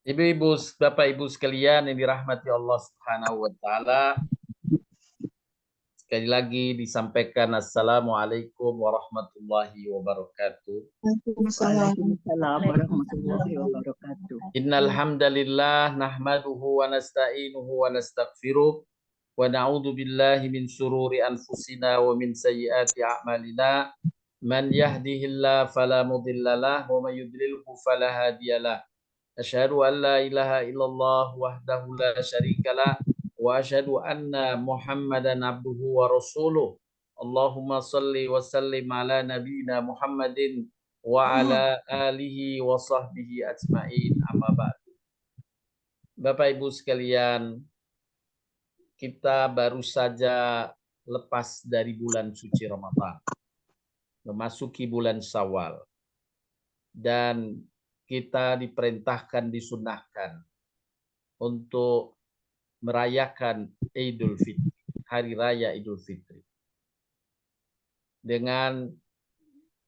Ibu-ibu, Bapak-ibu sekalian yang dirahmati Allah Subhanahu wa taala, sekali lagi disampaikan Assalamualaikum warahmatullahi wabarakatuh. Waalaikumsalam warahmatullahi wabarakatuh. Innal hamdalillah nahmaduhu wa nasta'inuhu wa nastaghfiruh wa na'udzu billahi min syururi anfusina wa min sayyiati a'malina. Man yahdihillahu fala mudhillalah wa may yudlilhu fala hadiyalah. Asyhadu an la ilaha illallah wahdahu la syarikalah wa asyhadu anna Muhammadan abduhu wa rasuluh. Allahumma salli wa sallim ala nabiyyina Muhammadin wa ala alihi wa sahbihi ajmain, amma ba'du. Bapak Ibu sekalian, kita baru saja lepas dari bulan suci Ramadan, memasuki bulan Syawal, dan kita diperintahkan, disunahkan untuk merayakan Idul Fitri, Hari Raya Idul Fitri, dengan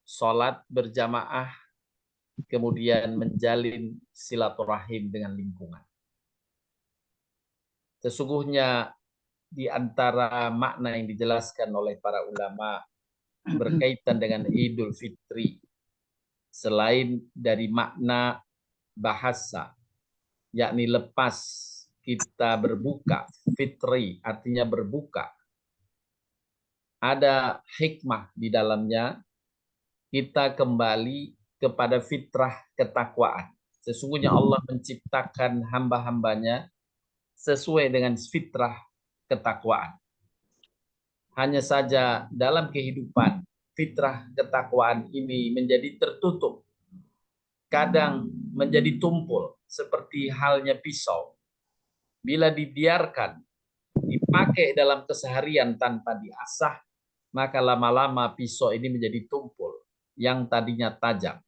sholat berjamaah, kemudian menjalin silaturahim dengan lingkungan. Sesungguhnya di antara makna yang dijelaskan oleh para ulama berkaitan dengan Idul Fitri, selain dari makna bahasa, yakni lepas kita berbuka, fitri artinya berbuka, ada hikmah di dalamnya, kita kembali kepada fitrah ketakwaan. Sesungguhnya Allah menciptakan hamba-hambanya sesuai dengan fitrah ketakwaan. Hanya saja dalam kehidupan, fitrah ketakwaan ini menjadi tertutup. Kadang menjadi tumpul, seperti halnya pisau. Bila dibiarkan, dipakai dalam keseharian tanpa diasah, maka lama-lama pisau ini menjadi tumpul yang tadinya tajam.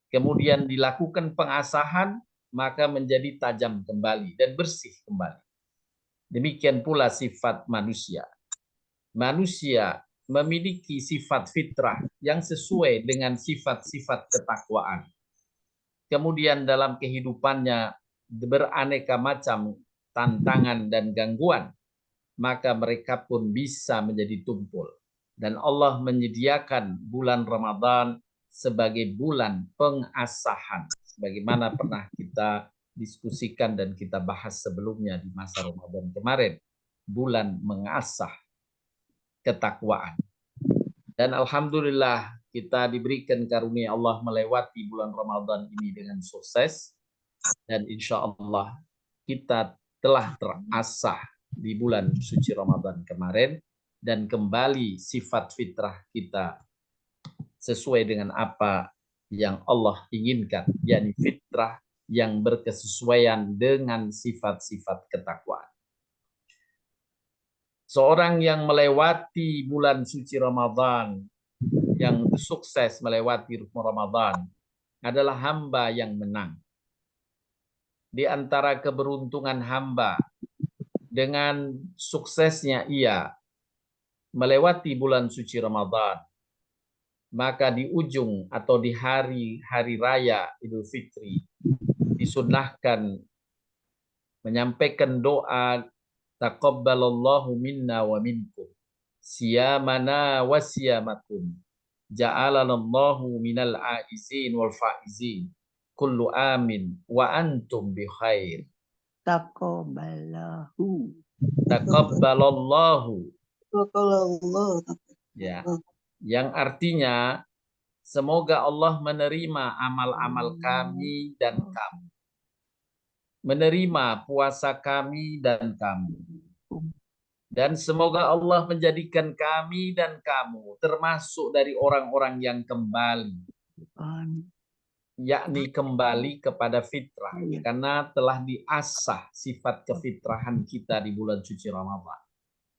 Kemudian dilakukan pengasahan, maka menjadi tajam kembali dan bersih kembali. Demikian pula sifat manusia. Manusia memiliki sifat fitrah yang sesuai dengan sifat-sifat ketakwaan. Kemudian dalam kehidupannya beraneka macam tantangan dan gangguan, maka mereka pun bisa menjadi tumpul. Dan Allah menyediakan bulan Ramadan sebagai bulan pengasahan, sebagaimana pernah kita diskusikan dan kita bahas sebelumnya di masa Ramadan kemarin, bulan mengasah ketakwaan. Dan alhamdulillah kita diberikan karunia Allah melewati bulan Ramadan ini dengan sukses, dan insya Allah kita telah terasah di bulan suci Ramadan kemarin, dan kembali sifat fitrah kita sesuai dengan apa yang Allah inginkan, yakni fitrah yang berkesesuaian dengan sifat-sifat ketakwaan. Seorang yang melewati bulan suci Ramadan, yang sukses melewati Ramadan, adalah hamba yang menang. Di antara keberuntungan hamba, dengan suksesnya ia melewati bulan suci Ramadan, maka di ujung atau di hari raya Idul Fitri disunnahkan menyampaikan doa taqabbalallahu minna wa minkum siyamana wa siyamakum ja'alanallahu minal aizin wal faizin kullu amin wa antum bi khair. Taqabbalallahu. Taqabbalallahu. Ya, yang artinya semoga Allah menerima amal-amal kami dan kamu, menerima puasa kami dan kamu, dan semoga Allah menjadikan kami dan kamu termasuk dari orang-orang yang kembali, yakni kembali kepada fitrah, karena telah diasah sifat kefitrahan kita di bulan suci Ramadan.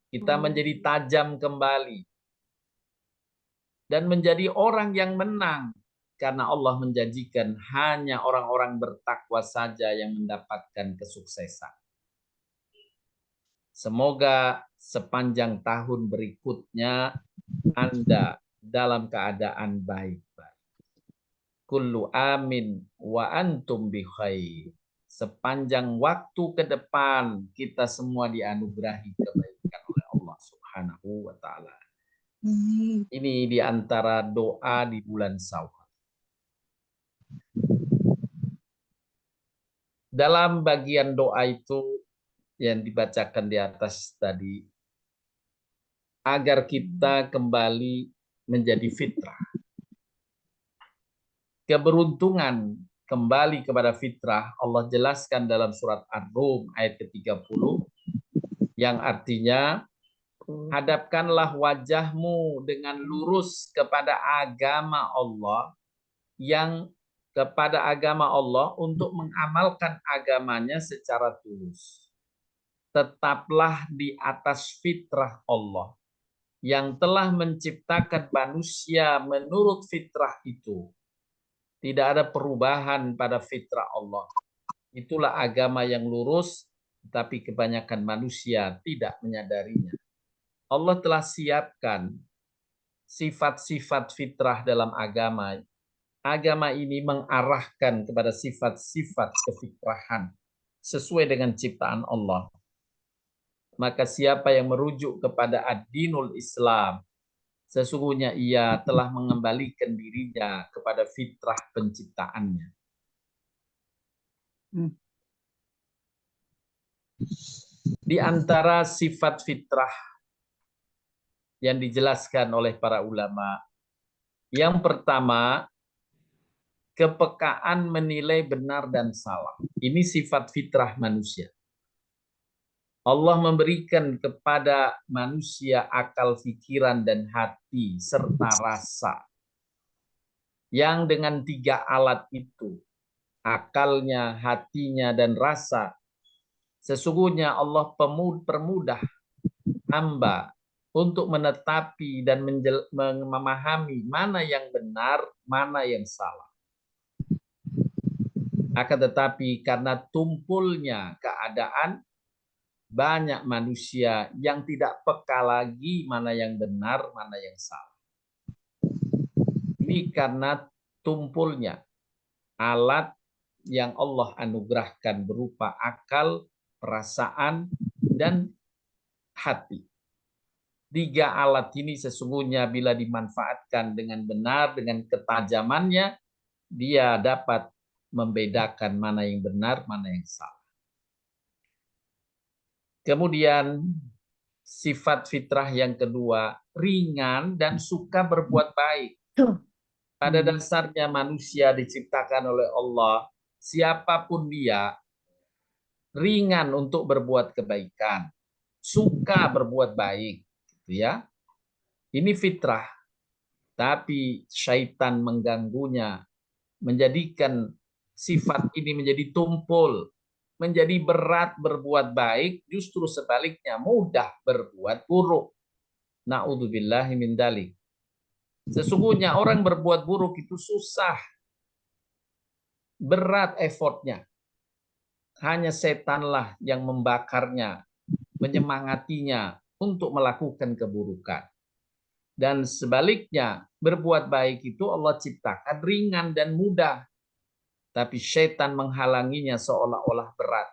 Kita menjadi tajam kembali dan menjadi orang yang menang, karena Allah menjanjikan hanya orang-orang bertakwa saja yang mendapatkan kesuksesan. Semoga sepanjang tahun berikutnya Anda dalam keadaan baik-baik. kullu amin wa antum bi khair. Sepanjang waktu ke depan kita semua dianugerahi kebaikan oleh Allah Subhanahu wa taala. Ini di antara doa di bulan Syawal. Dalam bagian doa itu yang dibacakan di atas tadi, agar kita kembali menjadi fitrah. Keberuntungan kembali kepada fitrah Allah jelaskan dalam surat Ar-Rum ayat ke-30 yang artinya hadapkanlah wajahmu dengan lurus kepada agama Allah untuk mengamalkan agamanya secara tulus. Tetaplah di atas fitrah Allah yang telah menciptakan manusia menurut fitrah itu. Tidak ada perubahan pada fitrah Allah. Itulah agama yang lurus, tapi kebanyakan manusia tidak menyadarinya. Allah telah siapkan sifat-sifat fitrah dalam agama. Agama ini mengarahkan kepada sifat-sifat kefitrahan sesuai dengan ciptaan Allah. Maka siapa yang merujuk kepada ad-dinul Islam, sesungguhnya ia telah mengembalikan dirinya kepada fitrah penciptaannya. Di antara sifat fitrah yang dijelaskan oleh para ulama, yang pertama, kepekaan menilai benar dan salah. Ini sifat fitrah manusia. Allah memberikan kepada manusia akal pikiran dan hati serta rasa. Yang dengan 3 alat itu, akalnya, hatinya, dan rasa, sesungguhnya Allah permudah hamba untuk menetapi dan memahami mana yang benar, mana yang salah. Akan tetapi karena tumpulnya keadaan, banyak manusia yang tidak peka lagi mana yang benar, mana yang salah. Ini karena tumpulnya alat yang Allah anugerahkan berupa akal, perasaan, dan hati. 3 alat ini sesungguhnya bila dimanfaatkan dengan benar, dengan ketajamannya, dia dapat membedakan mana yang benar, mana yang salah. Kemudian sifat fitrah yang kedua, ringan dan suka berbuat baik. Pada dasarnya manusia diciptakan oleh Allah, siapapun dia, ringan untuk berbuat kebaikan, suka berbuat baik, gitu ya. Ini fitrah. Tapi syaitan mengganggunya, menjadikan sifat ini menjadi tumpul, menjadi berat berbuat baik, justru sebaliknya mudah berbuat buruk. Na'udzubillahi min dzalik. Sesungguhnya orang berbuat buruk itu susah, berat effortnya. Hanya setanlah yang membakarnya, menyemangatinya untuk melakukan keburukan. Dan sebaliknya, berbuat baik itu Allah ciptakan ringan dan mudah. Tapi syaitan menghalanginya seolah-olah berat.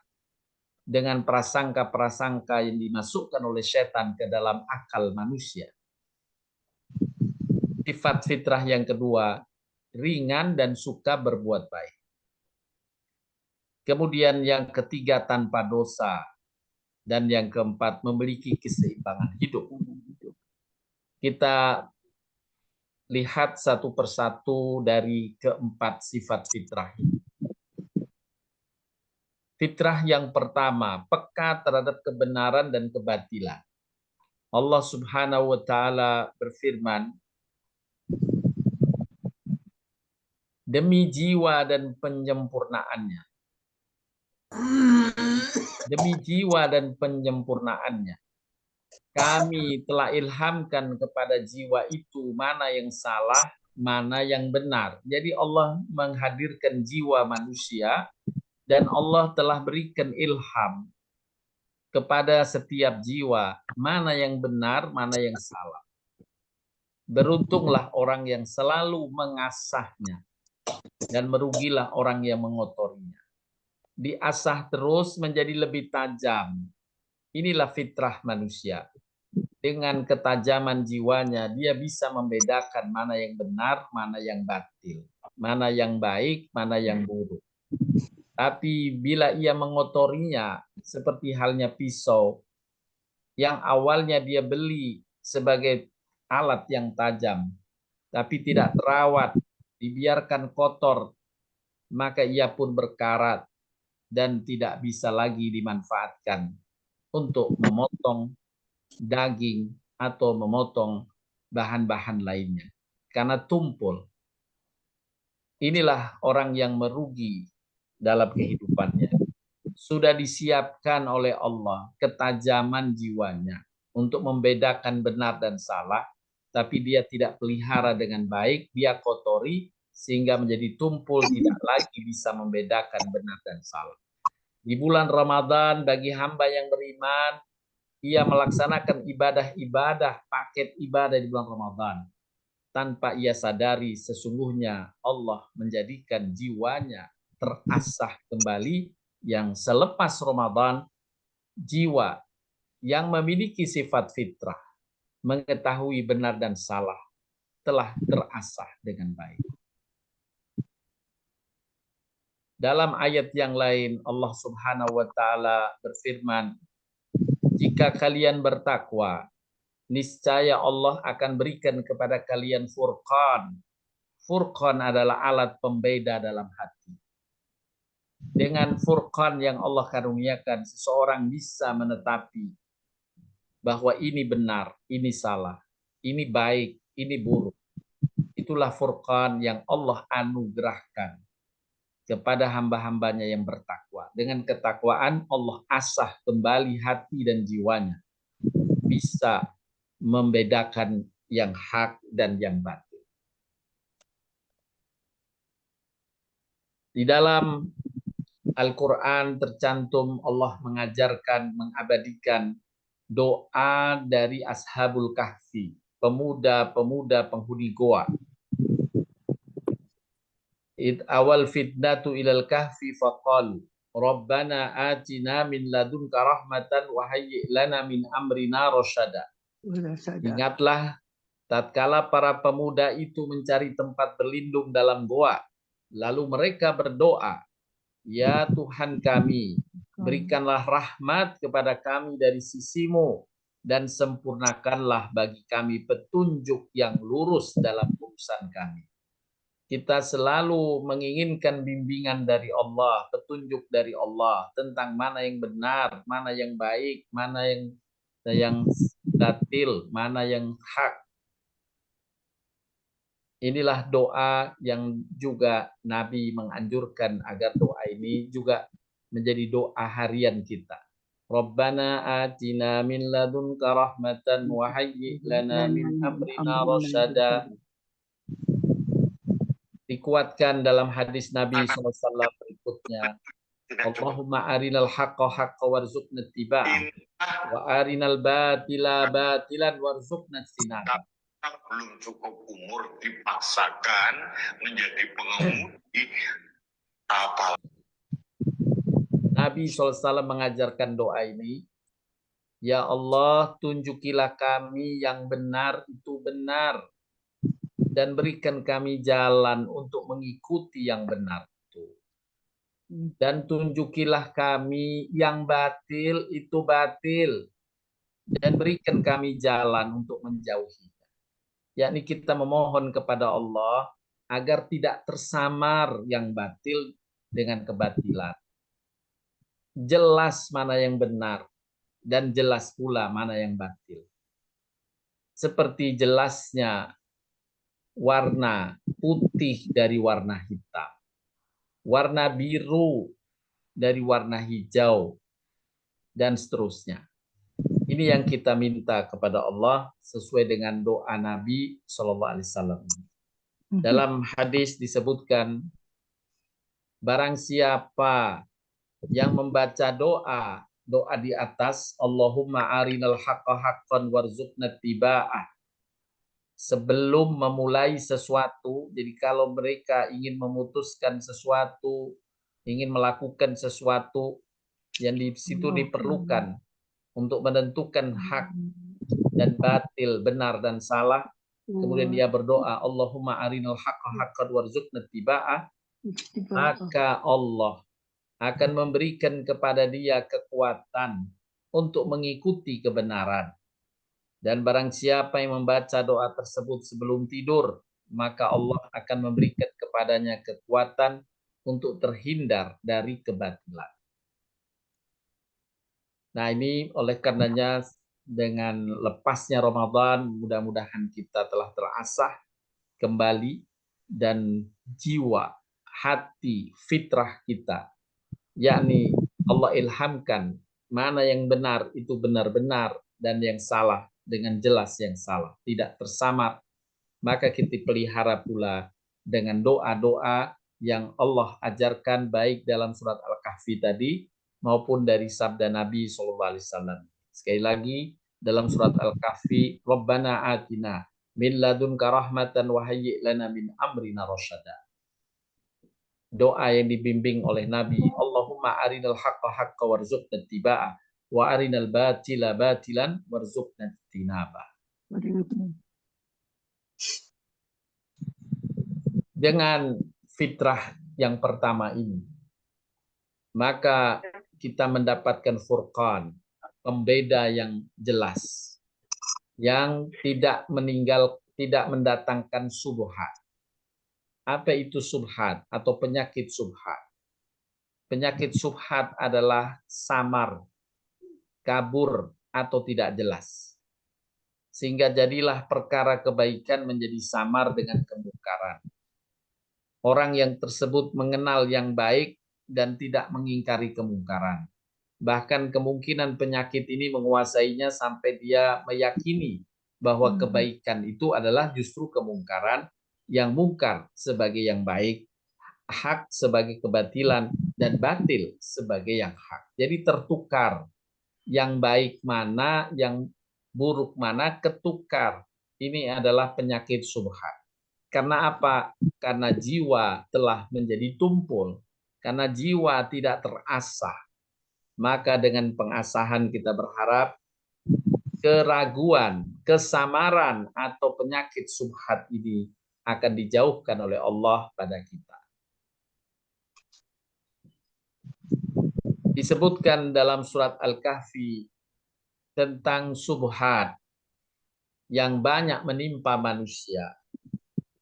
Dengan prasangka-prasangka yang dimasukkan oleh syaitan ke dalam akal manusia. Sifat fitrah yang kedua, ringan dan suka berbuat baik. Kemudian yang ketiga, tanpa dosa. Dan yang keempat, memiliki keseimbangan hidup. Kita lihat satu persatu dari keempat sifat fitrah ini. Fitrah yang pertama, peka terhadap kebenaran dan kebatilan. Allah Subhanahu wa taala berfirman, demi jiwa dan penyempurnaannya. Demi jiwa dan penyempurnaannya. Kami telah ilhamkan kepada jiwa itu mana yang salah, mana yang benar. Jadi Allah menghadirkan jiwa manusia dan Allah telah berikan ilham kepada setiap jiwa mana yang benar, mana yang salah. Beruntunglah orang yang selalu mengasahnya. dan merugilah orang yang mengotorinya. Diasah terus menjadi lebih tajam. Inilah fitrah manusia. Dengan ketajaman jiwanya, dia bisa membedakan mana yang benar, mana yang batil, mana yang baik, mana yang buruk. Tapi bila ia mengotorinya, seperti halnya pisau, yang awalnya dia beli sebagai alat yang tajam, tapi tidak terawat, dibiarkan kotor, maka ia pun berkarat dan tidak bisa lagi dimanfaatkan untuk memotong daging atau memotong bahan-bahan lainnya. Karena tumpul. Inilah orang yang merugi dalam kehidupannya. Sudah disiapkan oleh Allah ketajaman jiwanya untuk membedakan benar dan salah, tapi dia tidak pelihara dengan baik, dia kotori sehingga menjadi tumpul, tidak lagi bisa membedakan benar dan salah. Di bulan Ramadan bagi hamba yang beriman, ia melaksanakan ibadah-ibadah, paket ibadah di bulan Ramadan. Tanpa ia sadari sesungguhnya Allah menjadikan jiwanya terasah kembali, yang selepas Ramadan jiwa yang memiliki sifat fitrah, mengetahui benar dan salah, telah terasah dengan baik. Dalam ayat yang lain Allah Subhanahu wa taala berfirman, jika kalian bertakwa, niscaya Allah akan berikan kepada kalian furqan. Furqan adalah alat pembeda dalam hati. Dengan furqan yang Allah karuniakan, seseorang bisa menetapi bahwa ini benar, ini salah, ini baik, ini buruk. Itulah furqan yang Allah anugerahkan kepada hamba-hambanya yang bertakwa. Dengan ketakwaan Allah asah kembali hati dan jiwanya, bisa membedakan yang hak dan yang batil. Di dalam Al-Quran tercantum Allah mengajarkan, mengabadikan doa dari Ashabul Kahfi, pemuda-pemuda penghuni goa. Awal fitnatu ilal kahfi faqalu Rabbana atina min ladunka rahmatan wa hayyi' lana min amrina rasyada. Ingatlah tatkala para pemuda itu mencari tempat berlindung dalam goa, lalu mereka berdoa, ya Tuhan kami, berikanlah rahmat kepada kami dari sisimu, dan sempurnakanlah bagi kami petunjuk yang lurus dalam urusan kami. Kita selalu menginginkan bimbingan dari Allah, petunjuk dari Allah tentang mana yang benar, mana yang baik, mana yang batil, mana yang hak. Inilah doa yang juga Nabi menganjurkan agar doa ini juga menjadi doa harian kita. Rabbana atina min ladunka rahmatan wa hayyi' lana min amrina rasyada. Dikuatkan dalam hadis Nabi SAW berikutnya. Allahumma arinal haqqa haqqa warzuqna ittiba'ah wa arinal batila batilan warzuqna ijtinabah. Belum cukup umur dipaksakan menjadi pengemudi apa? Nabi SAW mengajarkan doa ini. Ya Allah, tunjukilah kami yang benar itu benar, dan berikan kami jalan untuk mengikuti yang benar itu. Dan tunjukilah kami yang batil itu batil, dan berikan kami jalan untuk menjauhinya. Yakni kita memohon kepada Allah agar tidak tersamar yang batil dengan kebatilan. Jelas mana yang benar dan jelas pula mana yang batil. Seperti jelasnya warna putih dari warna hitam, warna biru dari warna hijau, dan seterusnya. Ini yang kita minta kepada Allah sesuai dengan doa Nabi SAW. Dalam hadis disebutkan, barang siapa yang membaca doa di atas Allahumma arinal haqqa haqqan warzuqna ittiba'ah, sebelum memulai sesuatu. Jadi kalau mereka ingin memutuskan sesuatu, ingin melakukan sesuatu, yang di situ diperlukan untuk menentukan hak dan batil, benar dan salah. Kemudian dia berdoa, Allahumma arinal haqqa haqqan warzuqna ittiba'ah. Maka Allah akan memberikan kepada dia kekuatan untuk mengikuti kebenaran. Dan barang siapa yang membaca doa tersebut sebelum tidur, maka Allah akan memberikan kepadanya kekuatan untuk terhindar dari kebatilan. Nah, ini oleh karenanya dengan lepasnya Ramadan, mudah-mudahan kita telah terasah kembali dan jiwa, hati, fitrah kita, yakni Allah ilhamkan mana yang benar itu benar-benar dan yang salah dengan jelas yang salah, tidak tersamar. Maka kita pelihara pula dengan doa-doa yang Allah ajarkan baik dalam surat Al-Kahfi tadi maupun dari sabda Nabi SAW. Sekali lagi dalam surat Al-Kahfi, Rabbana atina min ladunka rahmatan wa hayyi' lana min amrina rasyada. Doa yang dibimbing oleh Nabi, Allahumma arinal haqqa haqqa warzuqna ittiba'ah wa arinal batila batilan warzuqna ijtinabah. Dengan fitrah yang pertama ini, maka kita mendapatkan furqan, pembeda yang jelas, yang tidak mendatangkan subhat. Apa itu subhat atau penyakit subhat? Penyakit subhat adalah samar, kabur, atau tidak jelas. Sehingga jadilah perkara kebaikan menjadi samar dengan kemungkaran. Orang yang tersebut mengenal yang baik dan tidak mengingkari kemungkaran. Bahkan kemungkinan penyakit ini menguasainya sampai dia meyakini bahwa kebaikan itu adalah justru kemungkaran, yang mungkar sebagai yang baik, hak sebagai kebatilan, dan batil sebagai yang hak. Jadi tertukar, yang baik mana, yang buruk mana, ketukar. Ini adalah penyakit subhat. Karena apa? Karena jiwa telah menjadi tumpul. Karena jiwa tidak terasah. Maka dengan pengasahan kita berharap keraguan, kesamaran, atau penyakit subhat ini akan dijauhkan oleh Allah pada kita. Disebutkan dalam surat Al-Kahfi tentang subhat yang banyak menimpa manusia.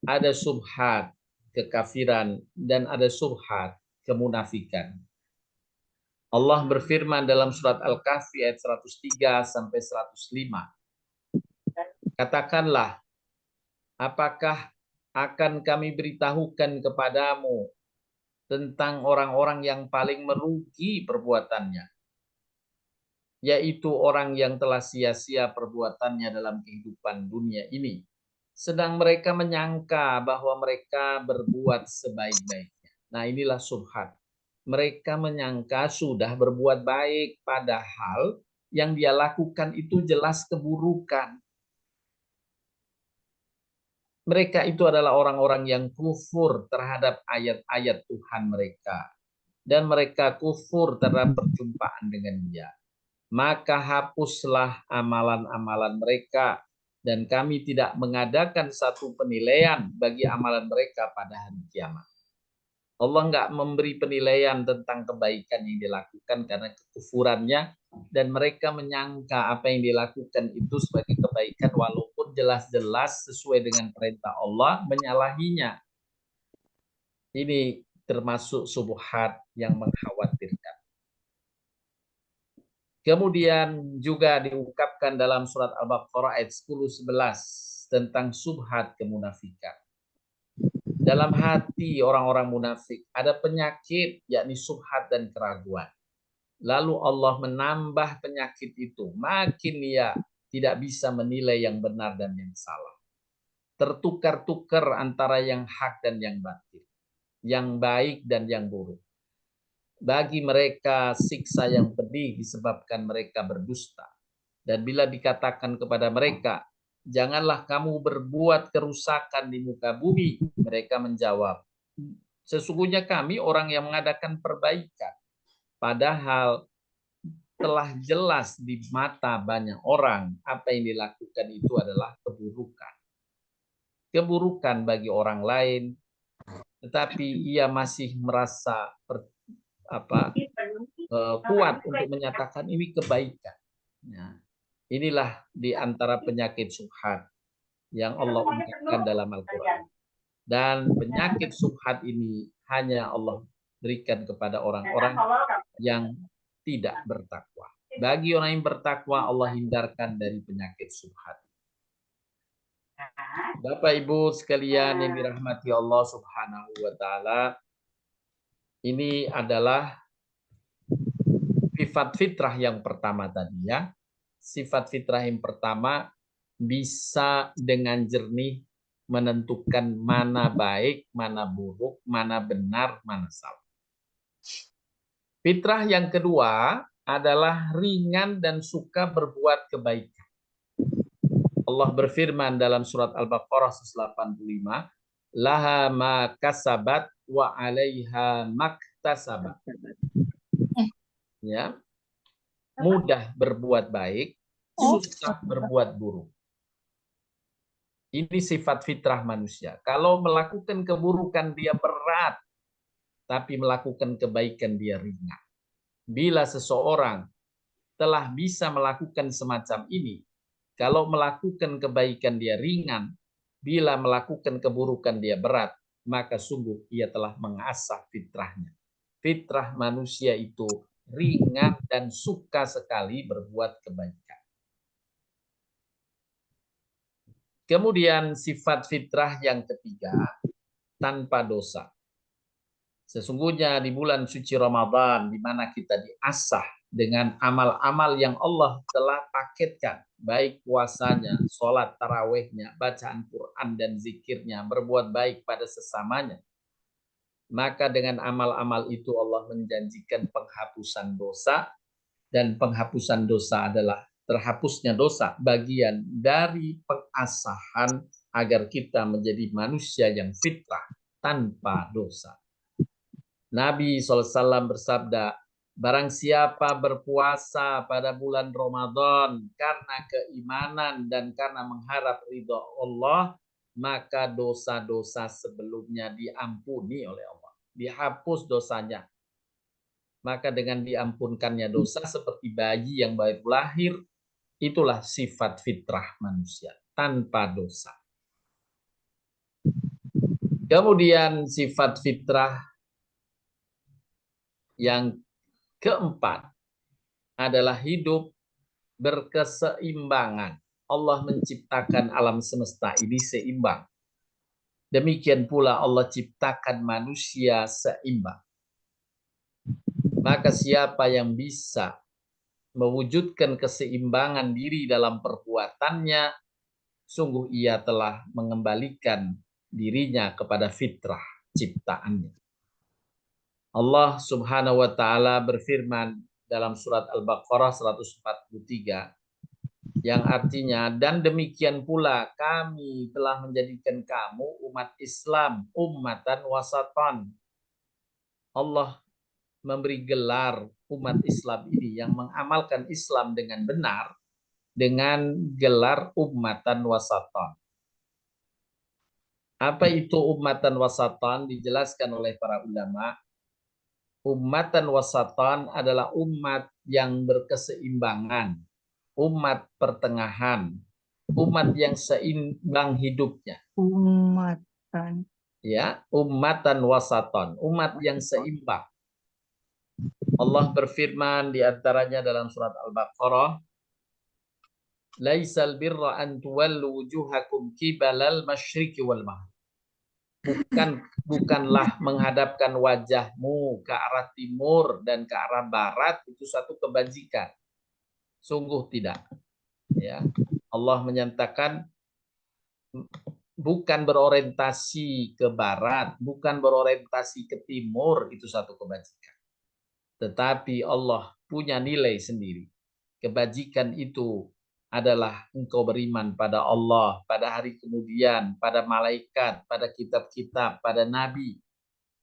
Ada subhat kekafiran dan ada subhat kemunafikan. Allah berfirman dalam surat Al-Kahfi ayat 103 sampai 105. Katakanlah, apakah akan kami beritahukan kepadamu tentang orang-orang yang paling merugi perbuatannya, yaitu orang yang telah sia-sia perbuatannya dalam kehidupan dunia ini, sedang mereka menyangka bahwa mereka berbuat sebaik-baiknya. Nah, inilah subhat. Mereka menyangka sudah berbuat baik, padahal yang dia lakukan itu jelas keburukan. Mereka itu adalah orang-orang yang kufur terhadap ayat-ayat Tuhan mereka. Dan mereka kufur terhadap perjumpaan dengan Dia. Maka hapuslah amalan-amalan mereka, dan kami tidak mengadakan satu penilaian bagi amalan mereka pada hari kiamat. Allah nggak memberi penilaian tentang kebaikan yang dilakukan karena kekufurannya, dan mereka menyangka apa yang dilakukan itu sebagai kebaikan walaupun jelas-jelas sesuai dengan perintah Allah menyalahinya. Ini termasuk subhat yang mengkhawatirkan. Kemudian juga diungkapkan dalam surat Al-Baqarah ayat 10-11 tentang subhat kemunafikan. Dalam hati orang-orang munafik ada penyakit, yakni subhat dan keraguan. Lalu Allah menambah penyakit itu, makin ia tidak bisa menilai yang benar dan yang salah. Tertukar-tukar antara yang hak dan yang batil, yang baik dan yang buruk. Bagi mereka siksa yang pedih disebabkan mereka berdusta. Dan bila dikatakan kepada mereka, janganlah kamu berbuat kerusakan di muka bumi. Mereka menjawab, sesungguhnya kami orang yang mengadakan perbaikan. Padahal telah jelas di mata banyak orang apa yang dilakukan itu adalah keburukan. Keburukan bagi orang lain, tetapi ia masih merasa kuat untuk menyatakan ini kebaikan. Nah, inilah di antara penyakit subhat yang Allah ungkapkan dalam Al-Quran. Dan penyakit subhat ini hanya Allah berikan kepada orang-orang yang tidak bertakwa. Bagi orang yang bertakwa, Allah hindarkan dari penyakit subhat. Bapak Ibu sekalian yang dirahmati Allah Subhanahu wa taala, ini adalah sifat fitrah yang pertama tadi ya. Sifat fitrah yang pertama bisa dengan jernih menentukan mana baik, mana buruk, mana benar, mana salah. Fitrah yang kedua adalah ringan dan suka berbuat kebaikan. Allah berfirman dalam surat Al-Baqarah 185, laha ma kasabat wa 'alaiha maktasabat. Ya. Mudah berbuat baik, susah berbuat buruk. Ini sifat fitrah manusia. Kalau melakukan keburukan dia berat, tapi melakukan kebaikan dia ringan. Bila seseorang telah bisa melakukan semacam ini, kalau melakukan kebaikan dia ringan, bila melakukan keburukan dia berat, maka sungguh ia telah mengasah fitrahnya. Fitrah manusia itu ringan dan suka sekali berbuat kebaikan. Kemudian sifat fitrah yang ketiga, tanpa dosa. Sesungguhnya di bulan suci Ramadan, di mana kita diasah dengan amal-amal yang Allah telah paketkan, baik puasanya, sholat tarawehnya, bacaan Quran dan zikirnya, berbuat baik pada sesamanya. Maka dengan amal-amal itu Allah menjanjikan penghapusan dosa, dan penghapusan dosa adalah terhapusnya dosa, bagian dari pengasahan agar kita menjadi manusia yang fitrah tanpa dosa. Nabi SAW bersabda, barang siapa berpuasa pada bulan Ramadan karena keimanan dan karena mengharap ridha Allah, maka dosa-dosa sebelumnya diampuni oleh Allah. Dihapus dosanya. Maka dengan diampunkannya dosa seperti bayi yang baru lahir, itulah sifat fitrah manusia, tanpa dosa. Kemudian sifat fitrah yang keempat adalah hidup berkeseimbangan. Allah menciptakan alam semesta ini seimbang. Demikian pula Allah ciptakan manusia seimbang. Maka siapa yang bisa mewujudkan keseimbangan diri dalam perbuatannya, sungguh ia telah mengembalikan dirinya kepada fitrah ciptaannya. Allah Subhanahu wa taala berfirman dalam surat Al-Baqarah 143 yang artinya, dan demikian pula kami telah menjadikan kamu umat Islam ummatan wasatan. Allah memberi gelar umat Islam ini yang mengamalkan Islam dengan benar dengan gelar ummatan wasatan. Apa itu ummatan wasatan? Dijelaskan oleh para ulama. Ummatan wasatan adalah umat yang berkeseimbangan, umat pertengahan, umat yang seimbang hidupnya. Umatan. Ya, ummatan wasatan, umat yang seimbang. Allah berfirman di antaranya dalam surat Al-Baqarah, laisal birra an tuwallu wujuhakum qibalal masyriqi wal maghrib. Bukanlah menghadapkan wajahmu ke arah timur dan ke arah barat itu satu kebajikan. Sungguh tidak. Ya. Allah menyatakan bukan berorientasi ke barat, bukan berorientasi ke timur itu satu kebajikan. Tetapi Allah punya nilai sendiri. Kebajikan itu adalah engkau beriman pada Allah, pada hari kemudian, pada malaikat, pada kitab-kitab, pada nabi,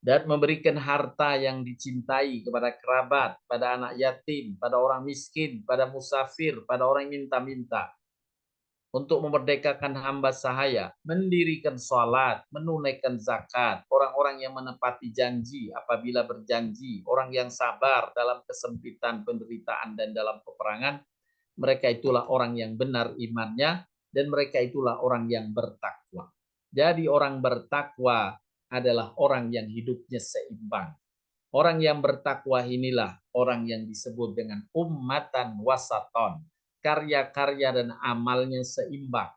dan memberikan harta yang dicintai kepada kerabat, pada anak yatim, pada orang miskin, pada musafir, pada orang yang minta-minta, untuk memerdekakan hamba sahaya, mendirikan salat, menunaikan zakat, orang-orang yang menepati janji apabila berjanji, orang yang sabar dalam kesempitan, penderitaan, dan dalam peperangan, mereka itulah orang yang benar imannya, dan mereka itulah orang yang bertakwa. Jadi orang bertakwa adalah orang yang hidupnya seimbang. Orang yang bertakwa inilah orang yang disebut dengan ummatan wasaton. Karya-karya dan amalnya seimbang.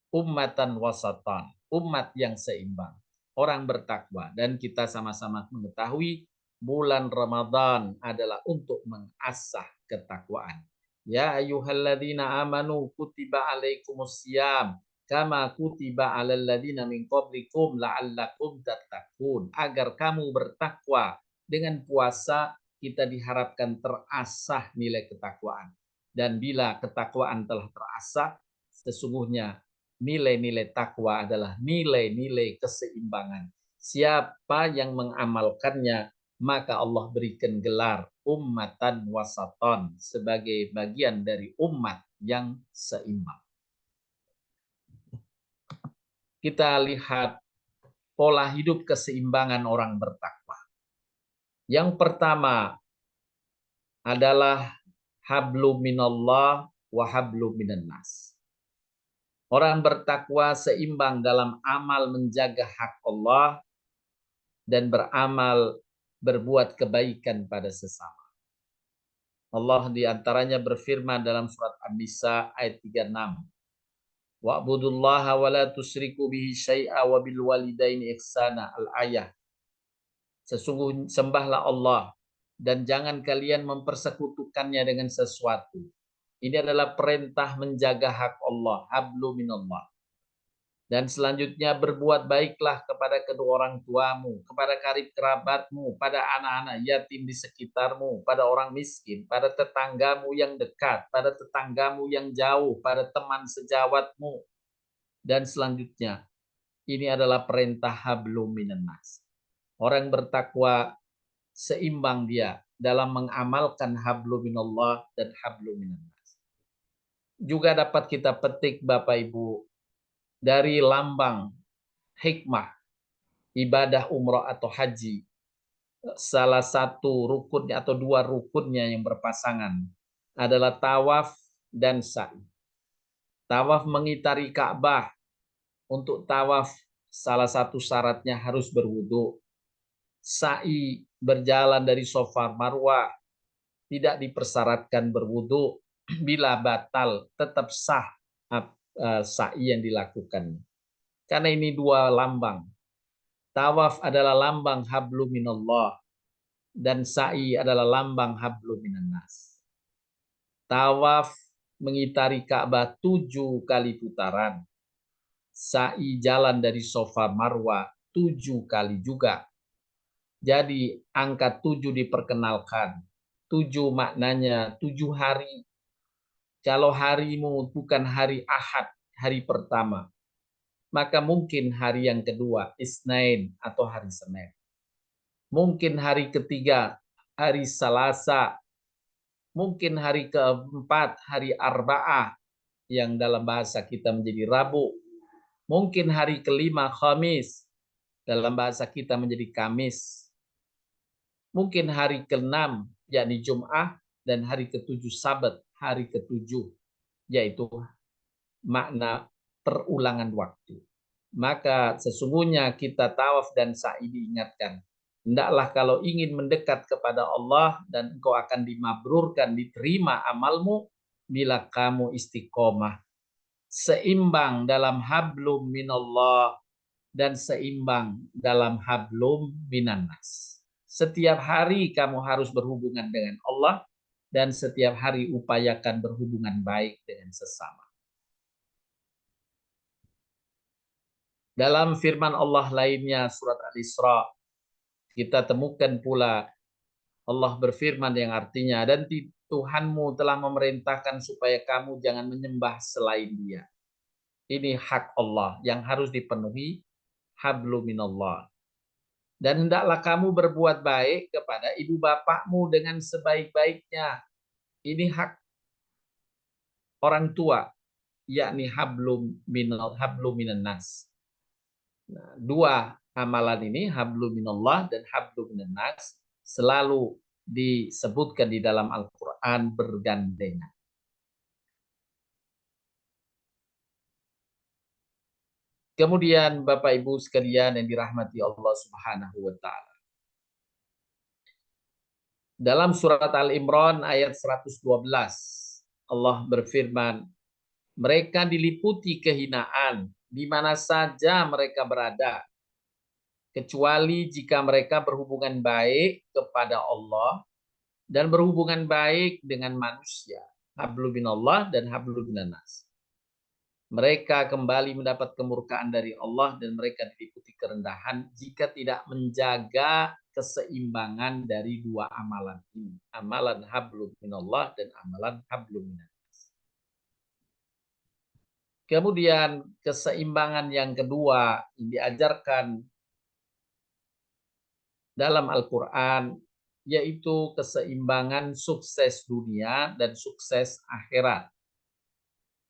Ummatan wasaton. Umat yang seimbang. Orang bertakwa. Dan kita sama-sama mengetahui bulan Ramadan adalah untuk mengasah ketakwaan. Ya ayyuhalladzina amanu kutiba alaikumusiyam kama kutiba alal ladzina min qablikum la'allakum tattaqun. Agar kamu bertakwa. Dengan puasa kita diharapkan terasah nilai ketakwaan. Dan bila ketakwaan telah terasah, sesungguhnya nilai-nilai takwa adalah nilai-nilai keseimbangan. Siapa yang mengamalkannya, maka Allah berikan gelar ummatan wasaton sebagai bagian dari umat yang seimbang. Kita lihat pola hidup keseimbangan orang bertakwa. Yang pertama adalah hablu minallah wa hablu minan nas. Orang bertakwa seimbang dalam amal menjaga hak Allah dan beramal berbuat kebaikan pada sesama. Allah diantaranya berfirman dalam surat An-Nisa ayat 36. Wa'budullaha wa la tusyriku bihi syai'a wa bil walidaini ihsana, al-ayah. Sesungguhnya sembahlah Allah dan jangan kalian mempersekutukannya dengan sesuatu. Ini adalah perintah menjaga hak Allah, hablu minallah. Dan selanjutnya berbuat baiklah kepada kedua orang tuamu, kepada karib kerabatmu, pada anak-anak yatim di sekitarmu, pada orang miskin, pada tetanggamu yang dekat, pada tetanggamu yang jauh, pada teman sejawatmu. Dan selanjutnya, ini adalah perintah hablum minan nas. Orang bertakwa seimbang dia dalam mengamalkan hablum minallah dan hablum minan nas. Juga dapat kita petik Bapak Ibu dari lambang hikmah ibadah umrah atau haji, salah satu rukunnya atau dua rukunnya yang berpasangan adalah tawaf dan sa'i. Tawaf mengitari Ka'bah. Untuk tawaf salah satu syaratnya harus berwudu. Sa'i berjalan dari Safa Marwah tidak dipersyaratkan berwudu. Bila batal tetap sah sa'i yang dilakukan. Karena ini dua lambang. Tawaf adalah lambang hablu minallah dan sa'i adalah lambang hablu minan nas. Tawaf mengitari Ka'bah 7 kali putaran. Sa'i jalan dari Safa Marwah 7 kali juga. Jadi angka 7 diperkenalkan. 7 maknanya 7 hari. Kalau harimu bukan hari Ahad, hari pertama, maka mungkin hari yang kedua, Isnain atau hari Senin. Mungkin hari ketiga, hari Selasa. Mungkin hari keempat, hari Arba'ah, yang dalam bahasa kita menjadi Rabu. Mungkin hari kelima, Khamis, dalam bahasa kita menjadi Kamis. Mungkin hari keenam, yakni Jum'ah, dan hari ketujuh Sabat, hari ketujuh, yaitu makna perulangan waktu. Maka sesungguhnya kita tawaf dan sa'i diingatkan. Hendaklah kalau ingin mendekat kepada Allah dan engkau akan dimabrurkan, diterima amalmu bila kamu istiqomah. Seimbang dalam hablum minallah dan seimbang dalam hablum minan nas. Setiap hari kamu harus berhubungan dengan Allah dan setiap hari upayakan berhubungan baik dengan sesama. Dalam firman Allah lainnya surat Al-Isra kita temukan pula Allah berfirman yang artinya Tuhanmu telah memerintahkan supaya kamu jangan menyembah selain Dia. Ini hak Allah yang harus dipenuhi, hablum minallah. Dan hendaklah kamu berbuat baik kepada ibu bapakmu dengan sebaik-baiknya. Ini hak orang tua, yakni hablum minan nas. Nah, dua amalan ini, hablum minallah dan hablum minan nas, selalu disebutkan di dalam Al-Quran bergandengan. Kemudian Bapak Ibu sekalian yang dirahmati Allah Subhanahu wa taala. Dalam surat Al-Imran ayat 112, Allah berfirman, mereka diliputi kehinaan di mana saja mereka berada, kecuali jika mereka berhubungan baik kepada Allah dan berhubungan baik dengan manusia. Hablum minallah dan hablum minan nas. Mereka kembali mendapat kemurkaan dari Allah dan mereka diliputi kerendahan jika tidak menjaga keseimbangan dari dua amalan ini. Amalan hablum minallah dan amalan hablum minan nas. Kemudian keseimbangan yang kedua yang diajarkan dalam Al-Quran yaitu keseimbangan sukses dunia dan sukses akhirat.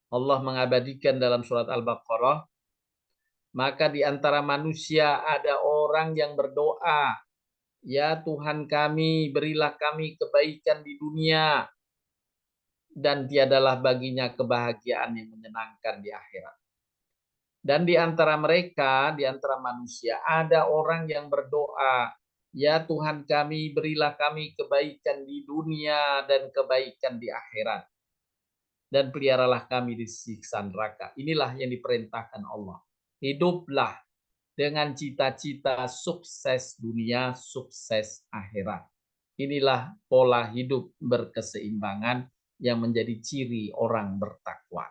Allah mengabadikan dalam surat Al-Baqarah, maka di antara manusia ada orang yang berdoa, ya Tuhan kami, berilah kami kebaikan di dunia, dan tiadalah baginya kebahagiaan yang menyenangkan di akhirat. Dan di antara mereka, di antara manusia, ada orang yang berdoa, ya Tuhan kami, berilah kami kebaikan di dunia dan kebaikan di akhirat. Dan peliharalah kami di siksa neraka. Inilah yang diperintahkan Allah. Hiduplah dengan cita-cita sukses dunia, sukses akhirat. Inilah pola hidup berkeseimbangan yang menjadi ciri orang bertakwa.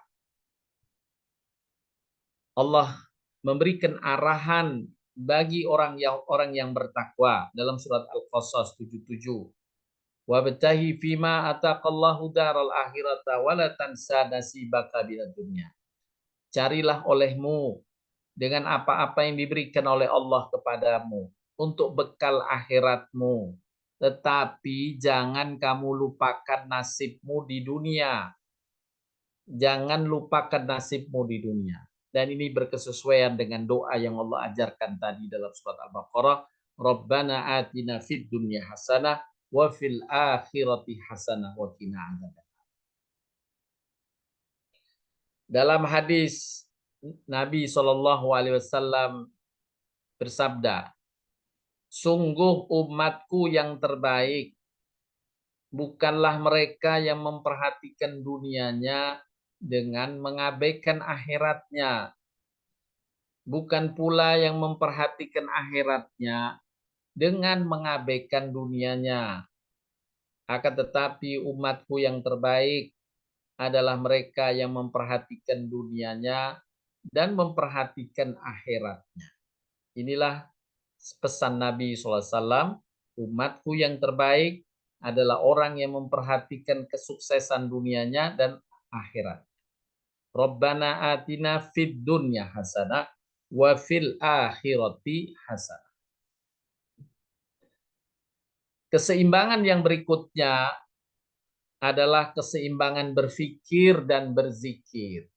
Allah memberikan arahan bagi orang yang bertakwa dalam surat Al-Qasas 77. Wabtahi fima ataqallahu daral akhirata wala tansa nasibaka minad dunya. Carilah olehmu dengan apa-apa yang diberikan oleh Allah kepadamu untuk bekal akhiratmu. Tetapi jangan kamu lupakan nasibmu di dunia. Jangan lupakan nasibmu di dunia. Dan ini berkesesuaian dengan doa yang Allah ajarkan tadi dalam surat Al-Baqarah. Rabbana atina fid dunya hasanah wa fil akhirati hasanah wa qina adzabannar. Dalam hadis Nabi SAW bersabda, sungguh umatku yang terbaik bukanlah mereka yang memperhatikan dunianya dengan mengabaikan akhiratnya, bukan pula yang memperhatikan akhiratnya dengan mengabaikan dunianya. Akan tetapi umatku yang terbaik adalah mereka yang memperhatikan dunianya dan memperhatikan akhiratnya. Inilah pesan Nabi SAW, umatku yang terbaik adalah orang yang memperhatikan kesuksesan dunianya dan akhirat. Rabbana atina fid dunya hasanah wa fil akhirati hasanah. Keseimbangan yang berikutnya adalah keseimbangan berfikir dan berzikir.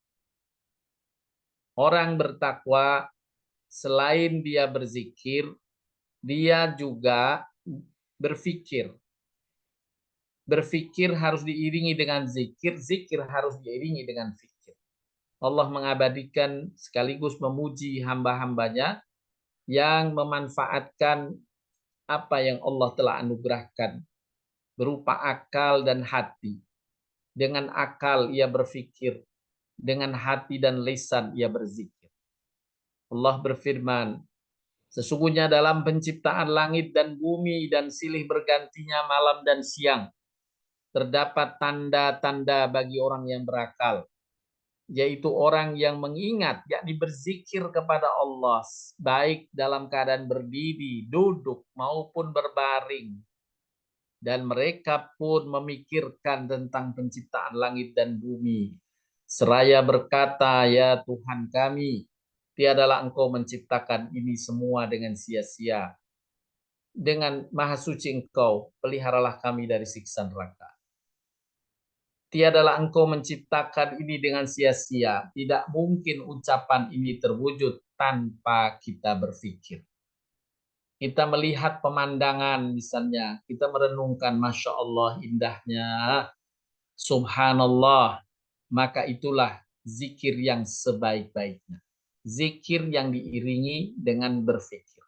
Orang bertakwa selain dia berzikir, dia juga berfikir. Berfikir harus diiringi dengan zikir, zikir harus diiringi dengan fikir. Allah mengabadikan sekaligus memuji hamba-hambanya yang memanfaatkan apa yang Allah telah anugerahkan berupa akal dan hati. Dengan akal ia berfikir, dengan hati dan lisan ia berzikir. Allah berfirman, sesungguhnya dalam penciptaan langit dan bumi dan silih bergantinya malam dan siang, terdapat tanda-tanda bagi orang yang berakal, yaitu orang yang mengingat, yakni berzikir kepada Allah, baik dalam keadaan berdiri, duduk, maupun berbaring. dan mereka pun memikirkan tentang penciptaan langit dan bumi. Seraya berkata, ya Tuhan kami, tiadalah Engkau menciptakan ini semua dengan sia-sia. Dengan maha suci Engkau, peliharalah kami dari siksa neraka. Tiadalah Engkau menciptakan ini dengan sia-sia. Tidak mungkin ucapan ini terwujud tanpa kita berpikir. Kita melihat pemandangan misalnya, kita merenungkan, Masya Allah indahnya, Subhanallah, maka itulah zikir yang sebaik-baiknya. Zikir yang diiringi dengan berpikir.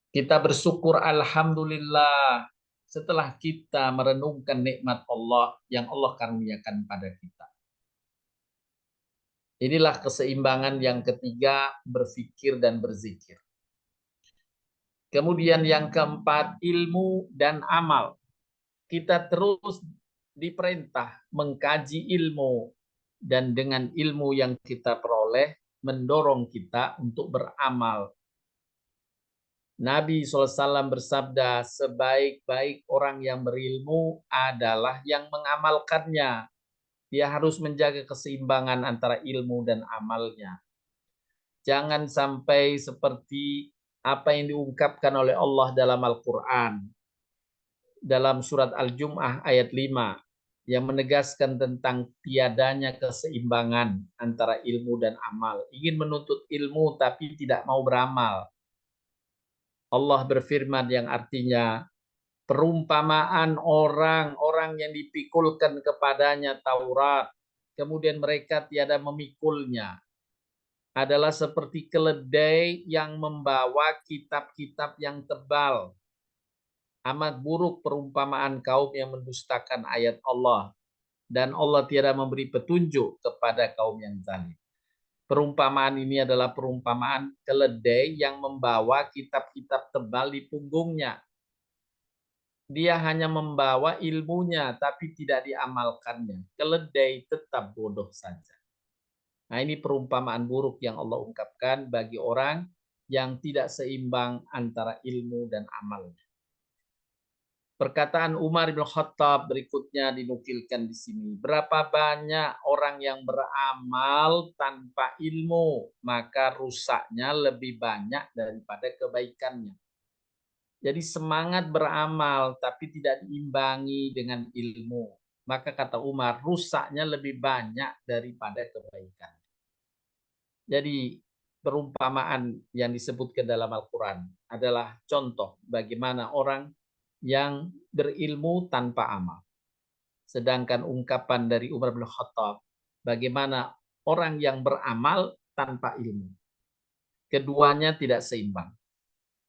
Kita bersyukur Alhamdulillah setelah kita merenungkan nikmat Allah yang Allah karuniakan pada kita. Inilah keseimbangan yang ketiga, berpikir dan berzikir. Kemudian yang keempat, ilmu dan amal. Kita terus diperintah mengkaji ilmu, dan dengan ilmu yang kita peroleh mendorong kita untuk beramal. Nabi SAW bersabda, sebaik-baik orang yang berilmu adalah yang mengamalkannya. Dia harus menjaga keseimbangan antara ilmu dan amalnya. Jangan sampai seperti apa yang diungkapkan oleh Allah dalam Al-Quran. Dalam surat Al-Jum'ah ayat 5, yang menegaskan tentang tiadanya keseimbangan antara ilmu dan amal. Ingin menuntut ilmu tapi tidak mau beramal. Allah berfirman yang artinya, perumpamaan orang-orang yang dipikulkan kepadanya Taurat, kemudian mereka tiada memikulnya, adalah seperti keledai yang membawa kitab-kitab yang tebal. Amat buruk perumpamaan kaum yang mendustakan ayat Allah, dan Allah tiada memberi petunjuk kepada kaum yang zalim. Perumpamaan ini adalah perumpamaan keledai yang membawa kitab-kitab tebal di punggungnya. Dia hanya membawa ilmunya, tapi tidak diamalkannya. Keledai tetap bodoh saja. Nah, ini perumpamaan buruk yang Allah ungkapkan bagi orang yang tidak seimbang antara ilmu dan amalnya. Perkataan Umar bin Khattab berikutnya dinukilkan di sini. Berapa banyak orang yang beramal tanpa ilmu, maka rusaknya lebih banyak daripada kebaikannya. Jadi semangat beramal tapi tidak diimbangi dengan ilmu, maka kata Umar, rusaknya lebih banyak daripada kebaikan. Jadi perumpamaan yang disebutkan dalam Al-Quran adalah contoh bagaimana orang yang berilmu tanpa amal. Sedangkan ungkapan dari Umar bin Khattab, bagaimana orang yang beramal tanpa ilmu. Keduanya tidak seimbang.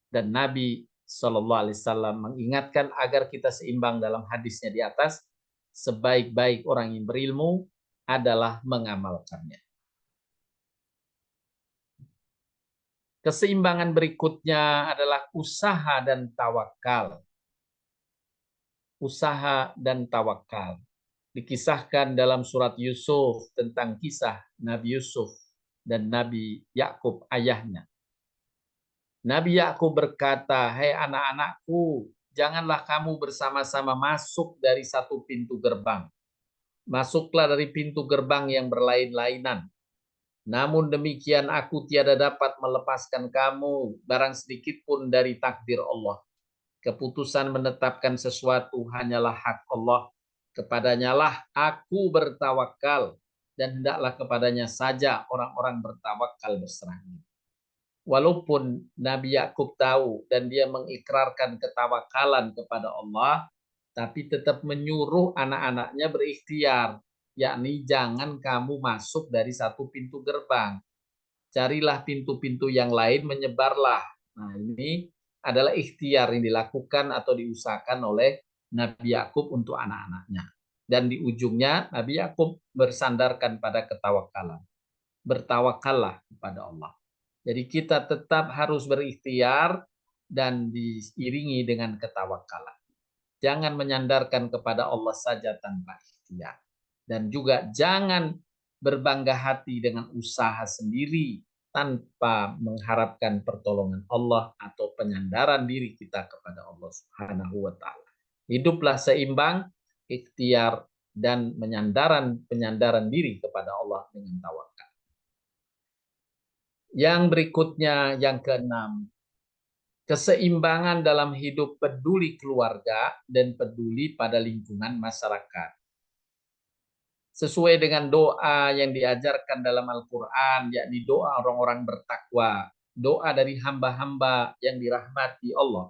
Dan Nabi SAW mengingatkan agar kita seimbang dalam hadisnya di atas, sebaik-baik orang yang berilmu adalah mengamalkannya. Keseimbangan berikutnya adalah usaha dan tawakal. Usaha dan tawakal. Dikisahkan dalam surat Yusuf tentang kisah Nabi Yusuf dan Nabi Yakub ayahnya. Nabi Yakub berkata, "Hai anak-anakku, janganlah kamu bersama-sama masuk dari satu pintu gerbang. Masuklah dari pintu gerbang yang berlain-lainan. Namun demikian aku tiada dapat melepaskan kamu barang sedikit pun dari takdir Allah. Keputusan menetapkan sesuatu hanyalah hak Allah. Kepadanya lah aku bertawakal, dan hendaklah kepadanya saja orang-orang bertawakal berserah diri." Walaupun Nabi Yakub tahu dan dia mengikrarkan ketawakalan kepada Allah, tapi tetap menyuruh anak-anaknya berikhtiar, yakni jangan kamu masuk dari satu pintu gerbang. Carilah pintu-pintu yang lain, menyebarlah. Nah, ini adalah ikhtiar yang dilakukan atau diusahakan oleh Nabi Yakub untuk anak-anaknya. Dan di ujungnya Nabi Yakub bersandarkan pada ketawakalan. Bertawakallah kepada Allah. Jadi kita tetap harus berikhtiar dan diiringi dengan ketawakalan. Jangan menyandarkan kepada Allah saja tanpa ikhtiar. Dan juga jangan berbangga hati dengan usaha sendiri, tanpa mengharapkan pertolongan Allah atau penyandaran diri kita kepada Allah Subhanahu wa taala. Hiduplah seimbang, ikhtiar dan penyandaran diri kepada Allah dengan tawakal. Yang berikutnya, yang keenam, keseimbangan dalam hidup peduli keluarga dan peduli pada lingkungan masyarakat. Sesuai dengan doa yang diajarkan dalam Al-Quran, yakni doa orang-orang bertakwa, doa dari hamba-hamba yang dirahmati Allah.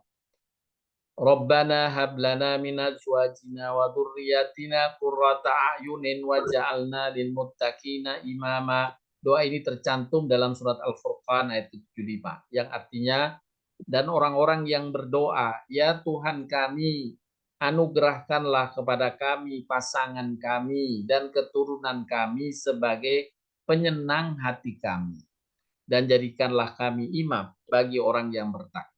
Rabbana hablana min azwajina wa dzurriyyatina qurrata a'yunin waj'alna lil muttaqina imama. Doa ini tercantum dalam surat Al-Furqan ayat 75, yang artinya, dan orang-orang yang berdoa, ya Tuhan kami, anugerahkanlah kepada kami pasangan kami dan keturunan kami sebagai penyenang hati kami, dan jadikanlah kami imam bagi orang yang bertakwa.